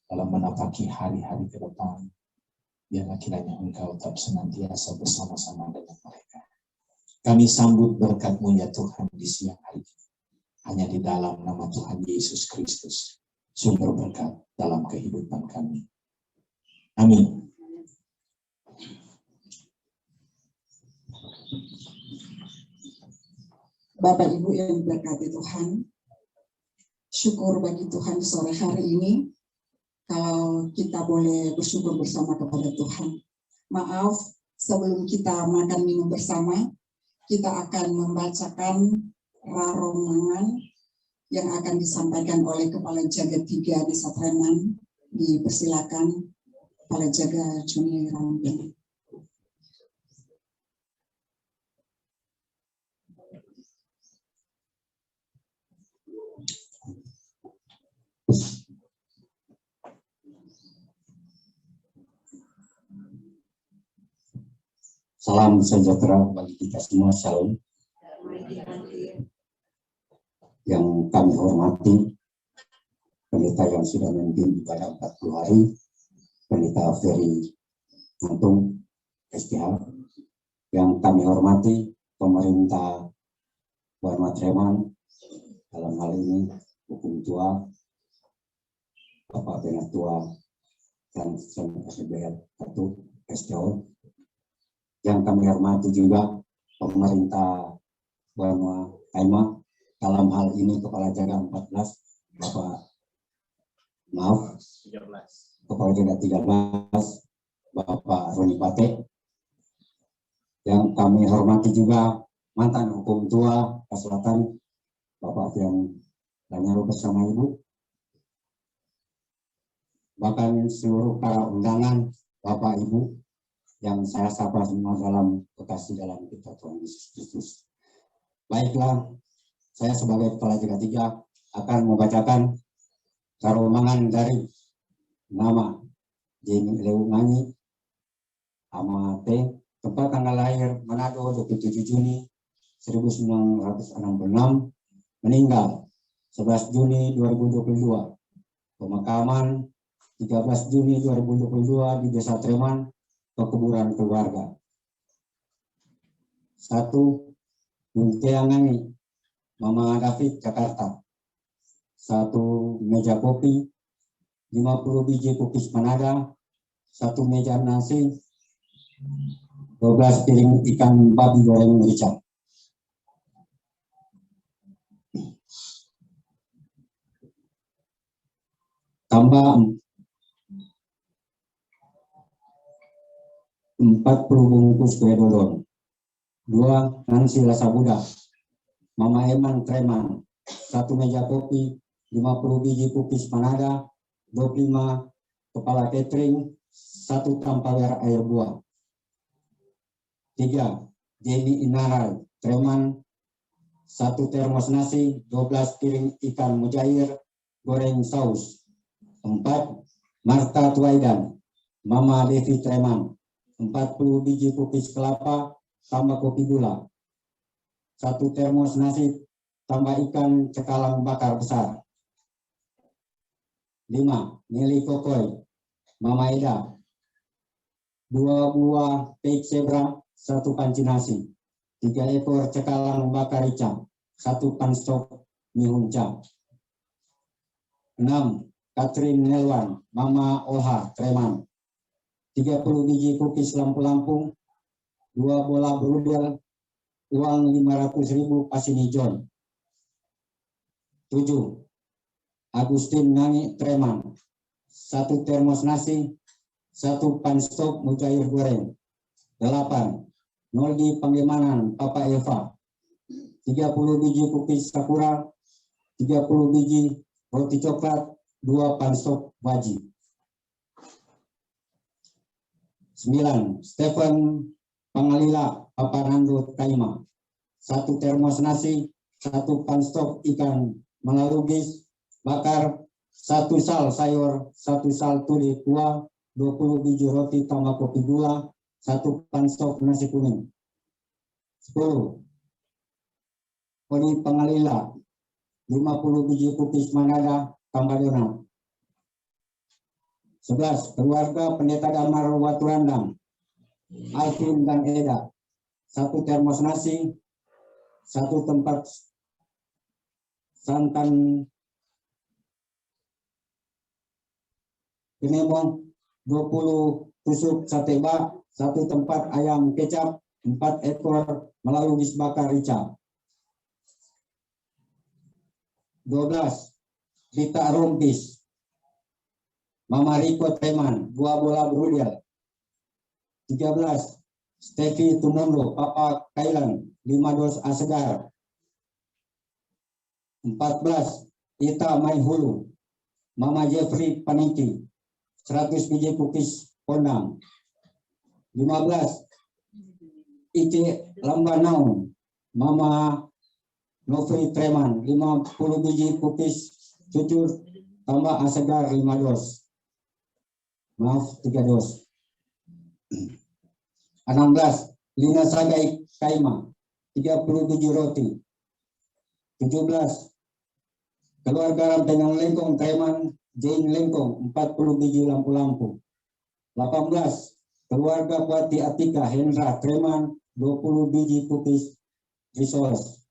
dalam menapaki hari-hari ke depan. Biarlah kiranya Engkau tetap senantiasa bersama-sama dengan mereka. Kami sambut berkat-Mu ya Tuhan di siang hari ini, hanya di dalam nama Tuhan Yesus Kristus, sumber berkat dalam kehidupan kami. Amin. Bapak Ibu yang diberkati Tuhan, syukur bagi Tuhan sore hari ini kalau kita boleh bersyukur bersama kepada Tuhan. Maaf, sebelum kita makan minum bersama, kita akan membacakan rarongan yang akan disampaikan oleh Kepala Jaga 3 Desa Treman. Dipersilakan Kepala Jaga Joni Rambengan. Salam sejahtera bagi kita semua, shalom. Yang kami hormati pendeta yang sudah memimpin ibadah 40 hari, Pendeta Ferry Antung STH. Yang kami hormati pemerintah Warma Treman, dalam hal ini hukum tua, Bapak Penatua dan SBR 1 STO. Yang kami hormati juga pemerintah Warma Taima, dalam hal ini Kepala Jaga 14, Kepala Jaga 13, Bapak Roni Pate. Yang kami hormati juga mantan hukum tua Selatan, Bapak Fian Danyaru bersama Ibu. Bahkan seluruh para undangan, Bapak Ibu, yang saya sapa semua dalam kekasih dalam kita Tuhan Yesus Kristus. Baiklah, saya sebagai Kepala Jaga 3 akan membacakan saromangan dari nama Jenny Leunganyi, Amate, tempat tanggal lahir Manado 27 Juni 1966, meninggal 11 Juni 2022, pemakaman 13 Juni 2022 di Desa Treman, pekuburan keluarga. 1. Bunteangani, Mama David, Jakarta. 1 meja kopi, 50 biji kukis panada, 1 meja nasi, 12 piring ikan babi goreng merica. Tambah 40 bungkus kue dodol. 2 nasi rasa budak, Mama Eman Treman. 1 meja kopi, 50 biji kukis panada, 25 kepala catering, 1 tampaware air buah. 3 Jenny Inaral Treman, 1 termos nasi, 12 piring ikan mujair goreng saus. 4 Marta Tuaidan, Mama Devi Treman, 40 biji kukis kelapa tambah kopi gula. 1 termos nasi tambah ikan cekalang bakar besar. 5 Nelly Kokoy, Mama Eda, 2 buah peik zebra, 1 panci nasi, 3 ekor cekalang bakar rica, 1 panstok mihunca. 6 Catherine Nelwan, Mama Oha Treman, 30 biji kukis lampu-lampung, 2 bola brudel, uang 500.000 pasini John. 7 Agustin Nani Treman, 1 termos nasi, 1 panstok mujair goreng. 8 Noldi Panggemanan, Papa Eva, 30 biji kukis sakura, 30 biji roti coklat, 2 panstok baji. 9 Stephen Pangalila, Papa Nando Taima, 1 termos nasi, 1 panstok ikan melalugis bakar, 1 sal sayur, 1 sal tuli tua, 20 biji roti tambah kopi gula, 1 panstok nasi kuning. 10 Odi Pangalila, 50 biji kukis manada tambah donat. 11 keluarga Pendeta Damar Waturandang, Alvin dan Eda, 1 termos nasi, 1 tempat santan penemong, 20 tusuk sate bak, 1 tempat ayam kecap, 4 ekor melalugis bakar rica. 12 Rita Rompis, Mama Riko Treman, 2 bola brudel. 13 Stevi Tumondo, Papa Kailan, 5 dos asegar. 14 Ita Maihulu, Mama Jeffrey Paniki, 100 biji kukis pondang. 15 Ice Lambanau, Mama Novri Treman, 50 biji kukis cucur tambah asegar 5 dos. Maaf, 3 dos. 16 Lina Sagai Kaima, 30 biji roti. 17 keluarga Rampengan Lengkong Treman, Jane Lengkong, 40 biji lampu-lampu. 18 keluarga Kuati Atika Hendra Treman, 20 biji kukis risoles.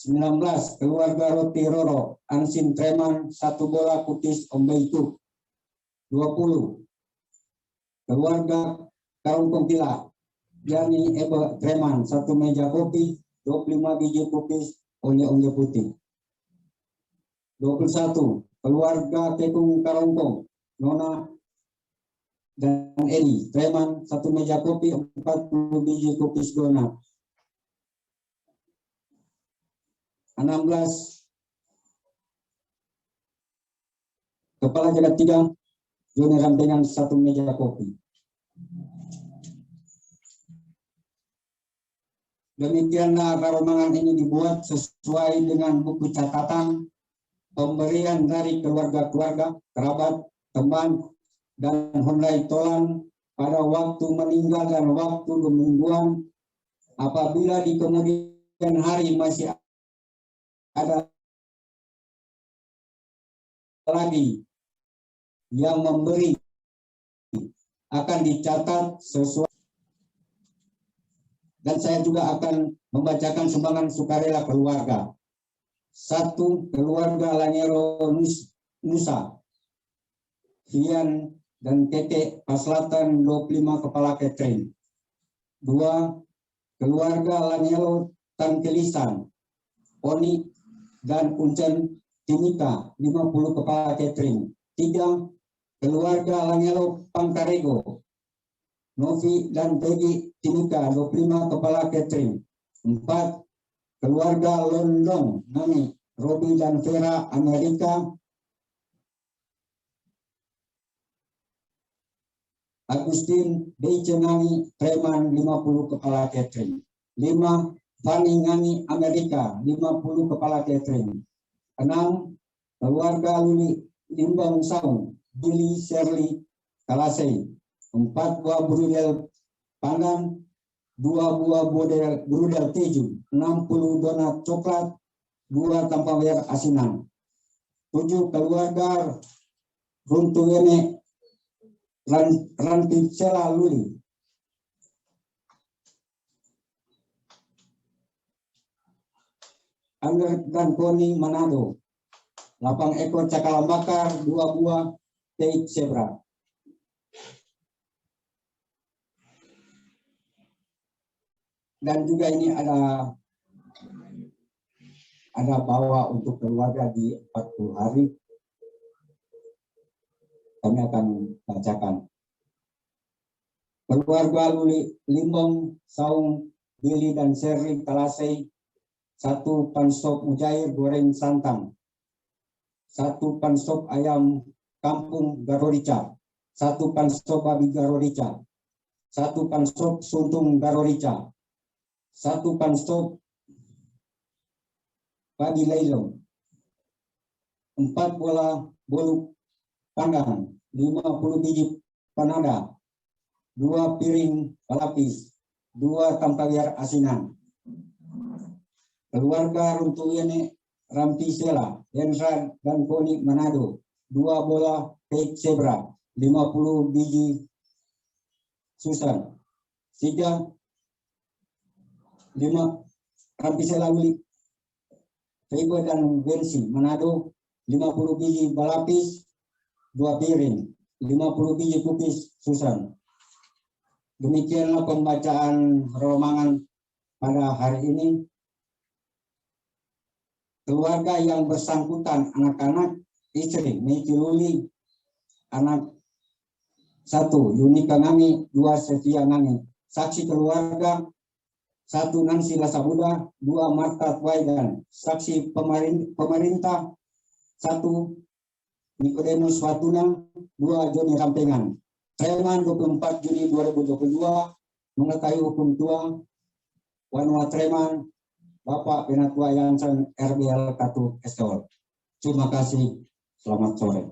19 keluarga Roti Roro Ansin Treman, 1 bola kukis ombeiku. 20 keluarga Karungkong Pila Yani Eba Treman, 1 meja kopi, 25 biji kukis onye-onye putih. 21 keluarga Tekung Karungkong Nona dan Edi Treman, 1 meja kopi, 40 biji kukis donat. 16 Kepala Jagat 3 Joni Rampengan, 1 meja kopi. Demikianlah rombongan ini dibuat sesuai dengan buku catatan pemberian dari keluarga-keluarga, kerabat, teman, dan honlai tolan pada waktu meninggal dan waktu mingguan. Apabila di kemudian hari masih ada lagi yang memberi, akan dicatat sesuai. Dan saya juga akan membacakan sumbangan sukarela keluarga. 1. Keluarga Lanyero Nusa, Hian dan Tete Paslatan 25 kepala catering. 2. Keluarga Lanyero Tangkelisan, Oni dan Uncen Timika 50 kepala catering. 3. Keluarga Lanyero Pangkarego, Novi dan Peggy Timika 25 kepala catering. 4. Keluarga London Nani, Robi dan Vera Amerika, Agustin Deice Nani Preman 50 kepala catering. 5. Fanny Nani Amerika 50 kepala catering. 6. Keluarga Luli Limbang Saung, Billy Shirley Kalasei 4 buah brudel pandan, 2 buah brudel keju, 60 donat coklat, 2 Tupperware asinan. 7 keluarga Runtuwene Ranticela Luli. Angger dan Koni Manado, 8 ekor cakalang bakar, 2 buah teit zebra. Dan juga ini ada bawa untuk keluarga di 40 hari. Kami akan bacakan. Keluarga Luli Limbong, Saung, Billy dan Sherly Kalasei, 1 pan sop mujair goreng santan, 1 pan sop ayam kampung garorica, 1 pan sop babi garorica, 1 pan sop suntung garorica, 1 pan sop babi leilong, 4 bola bolu panggang, 50 biji panada, 2 piring pelapis, 2 Tupperware asinan. Keluarga Runtuwene Rampisela, Hendra dan Koni Manado, 2 bola teit zebra, 50 biji susan. 3. 5 Rampisela Luli Febe dan Bensi Manado, 50 biji balapis, 2 piring, 50 biji kupis susan. Demikianlah pembacaan romangan pada hari ini. Keluarga yang bersangkutan, anak-anak, istri Miki Luli, anak 1 Yunika Ngangi, 2 Setia Ngangi. Saksi keluarga 1 Nancy Lasabuda, 2 Marta Twaidan. Saksi pemerintah 1 Nikodemus Watuna, 2 Joni Rampengan. Treman 24 Juni 2022, mengetahui hukum tua Wanua Treman, Bapak Penatua Yayasan RBL Katu Estol. Terima kasih. Selamat sore.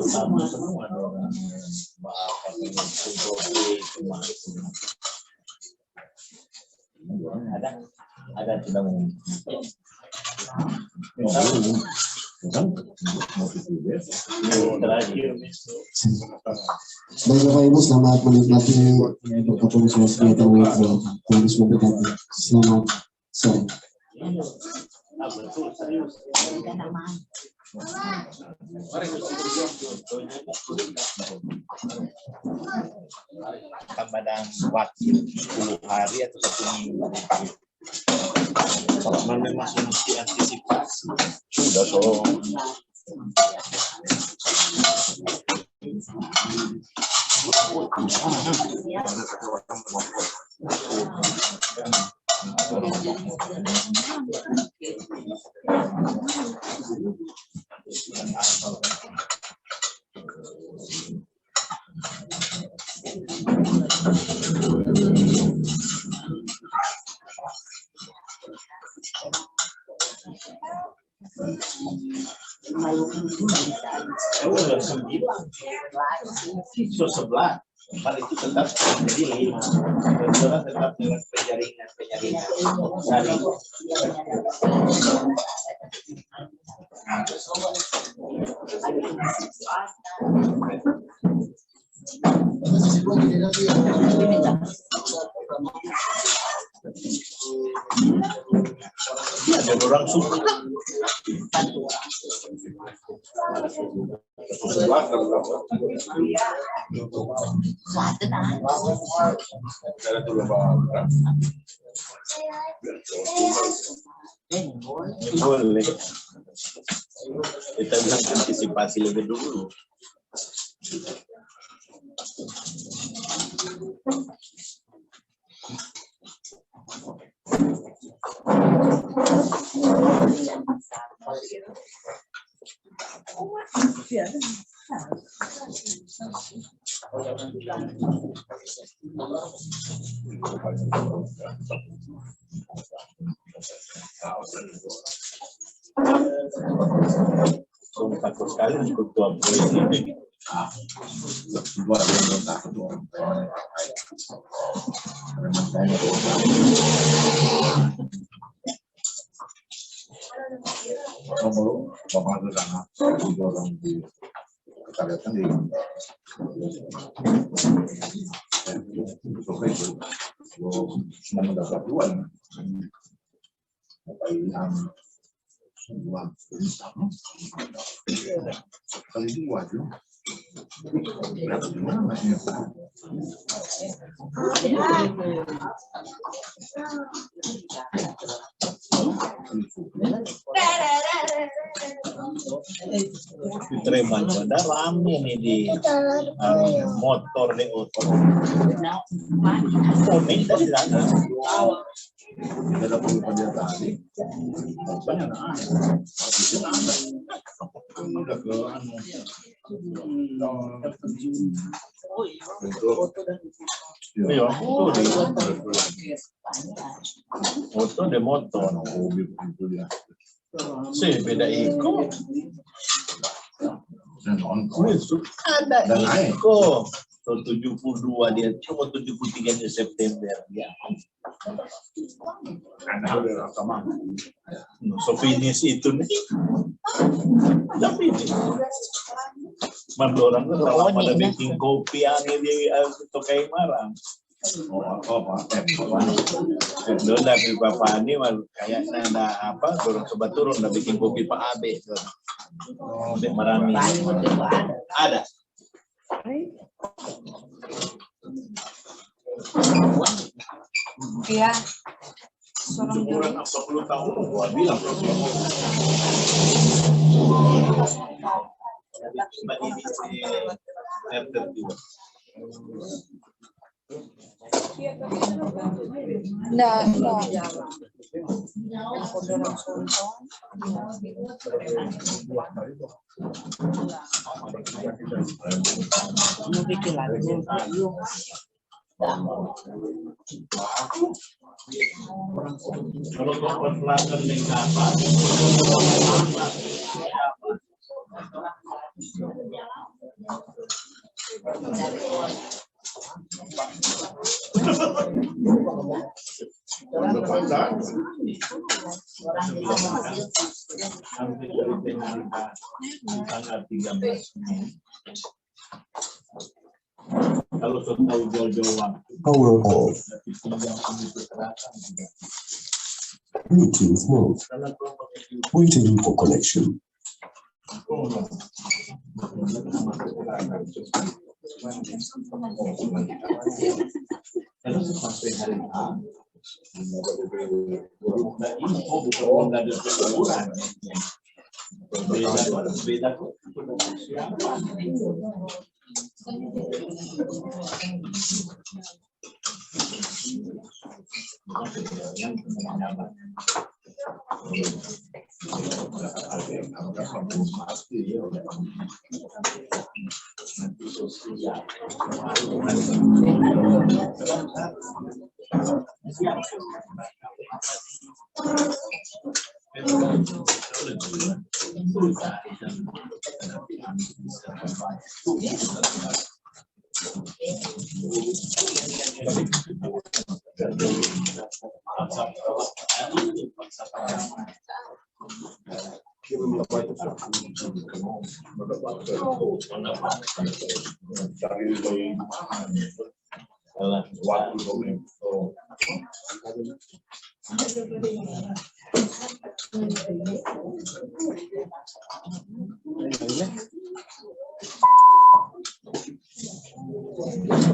Sama semua orang. Ada tidak mau. Terakhir. Baik Bapak Ibu, selamat menikmati pertemuan sosial Tuhan Yesus memberkati. Selamat sore. Tambahan waktu 10 hari atau 1 minggu. Kalau memang masih mesti antisipasi, sudah so. So 11, hal itu tetap menjadi 5. Saudara tetap dengan penjaringan. Ada orang suka. Boleh. Kita bisa antisipasi lebih dulu. Takut sekali untuk tuan ini. Kita lihat kan di cuma mendapat 2 semua kali 2 aja. Berapa gimana ya? Diterima ada rame nih di motor di motor. Unik dari sana. Ada puluhan tadi. Banyak udah ke iya, foto di motor. Sih beda ikut. Ada Iko 72 dia cuma 73 di September ya. Ada sama. So finish itu nih. Tapi ini orang tuh kalau pada bikin kopi aneh di tokai marang. Dulu dari Bapak ini kayaknya ada apa turun udah bikin kopi Pak Abe tuh. Di Marami ada. Iya. Kurang 40 tahun gua bilang Kalau kau pelanggan dengan apa? Kalau tahu jauh-jauh Power off. Bluetooth mode. Waiting for connection. Kalau sampai hari A, info bukan ada keseluruhan. Beda kok.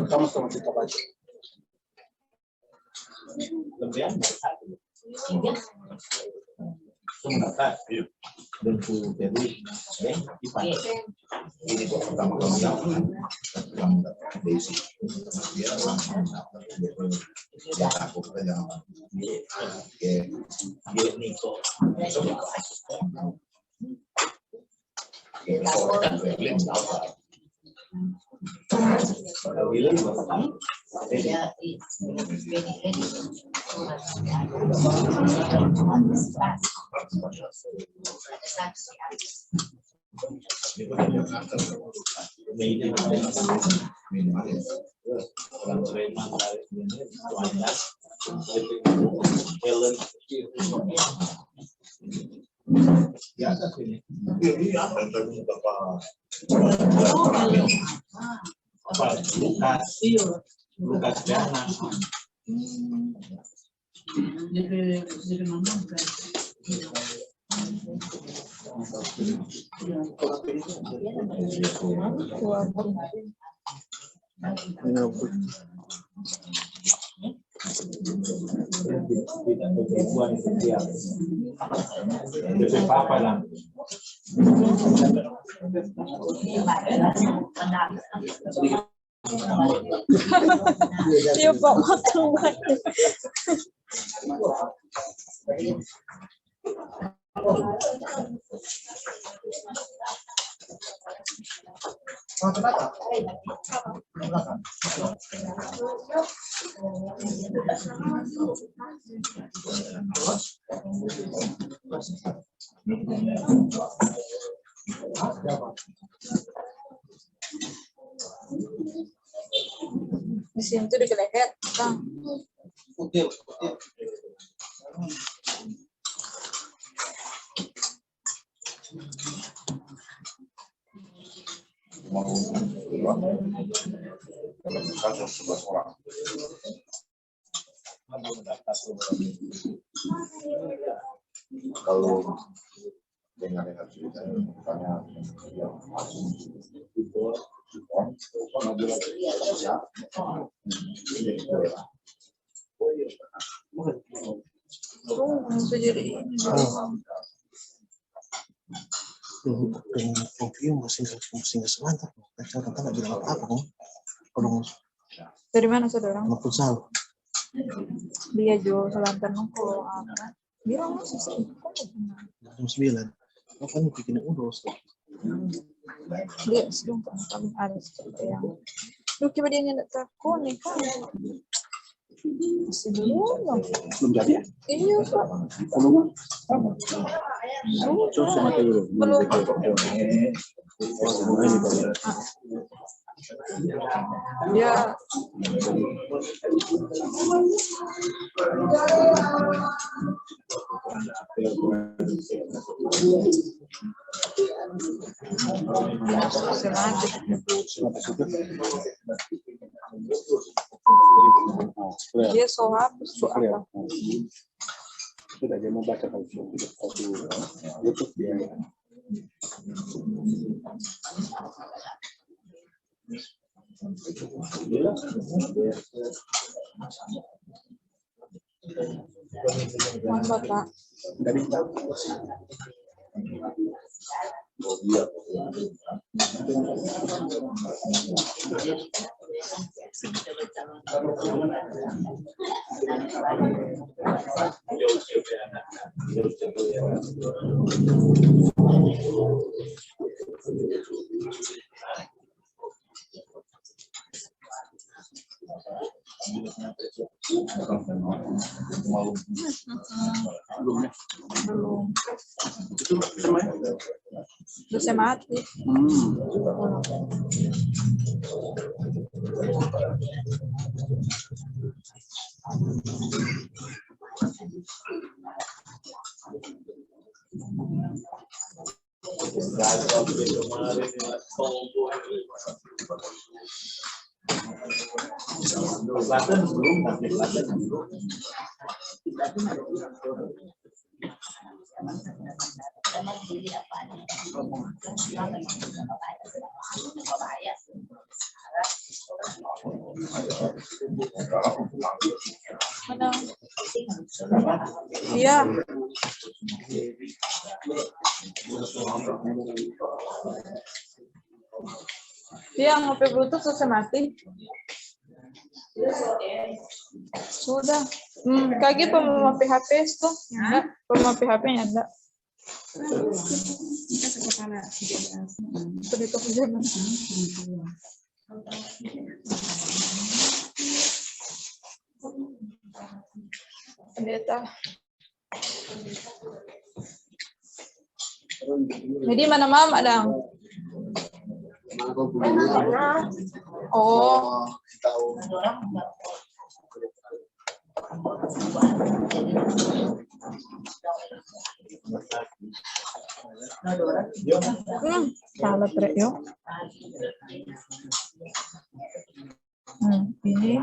Sama-sama kita baca. Lebihan sebentar, dan ku Dewi, Ipan. Ini kok pertama kali yang basic. Dia ya aku kita jangan. Niko. Biasa sini. Ini apa yang terjadi Lukas Jana. Apa lah? Dia bawa makan banget. Di sini tuh digeleget, Bang. Putih. kasus 11 orang. Kalau dengar cerita, misalnya yang dari mana saudara? Futsal. Dia jual selantan kalau apa? Bilang sih. Jam 9. Oh kan bikin udos. Dia sedang kami ada seperti yang Duh, coba dia nyendak takut nih kan. Masih belum. Belum jadi ya? Iya, Pak. Belum. Sudah. Sama dulu. Belum. Ya. Dia so hapus tuh apa? Sudah dia mau baca kalau YouTube dia. Mantap, Pak. Dari Belum. Udah saya mati. Selatan belum, tapi Selatan belum. Mana? Iya. Dia HP Bluetooth selesai mati. Sudah. Kaget pemula PHP tuh. Enggak, pemula PHP-nya enggak. Pendeta pejabat. Pendeta. Jadi mana mama dang? Oh. Salah trek yo. Ini.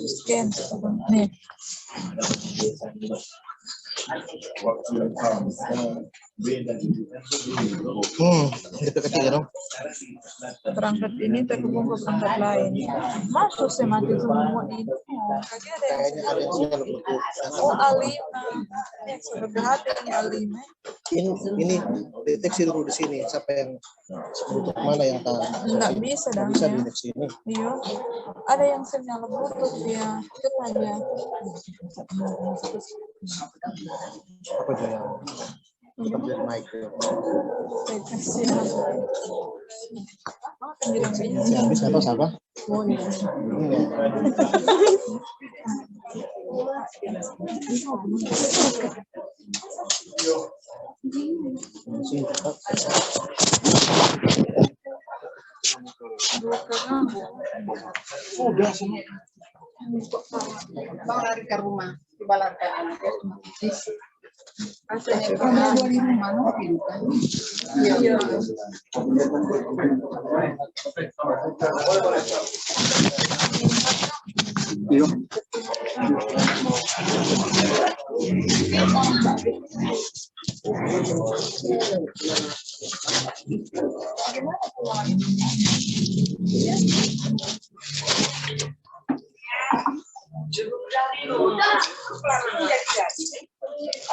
Scan. Nih. itu kecil dong. Perangkat ini terhubung ke perangkat lain. Masuk semati semua itu. Kayaknya ada yang sudah Bluetooth. Oh, Alima. Yang sudah berhati ini Alima. Ini deteksi dulu di sini siapa yang Bluetooth mana yang tahu. Nggak bisa dah. Bisa deteksi ini. Iya. Ada yang sinyal Bluetooth dia. Ketanya. Apa itu yang tetap jadi naik ya? Si habis atau siapa? Udah semua. Bang lari ke rumah, di balik ke anak. Karena gua di rumah ngopi kan. Iya.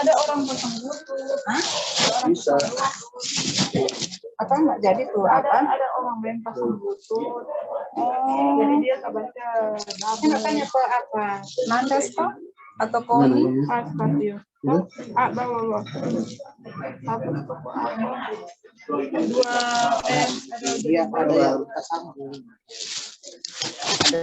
Ada orang pasang bluetooth. Bisa. Apa nggak jadi tuh? Ada orang yang pasang bluetooth. Jadi dia tak baca double. Katanya ke apa? Nandes toh? Atau koni? Mana? Kasih. Bawa. Satu. Dua. Dia ada yang tersambung. Ada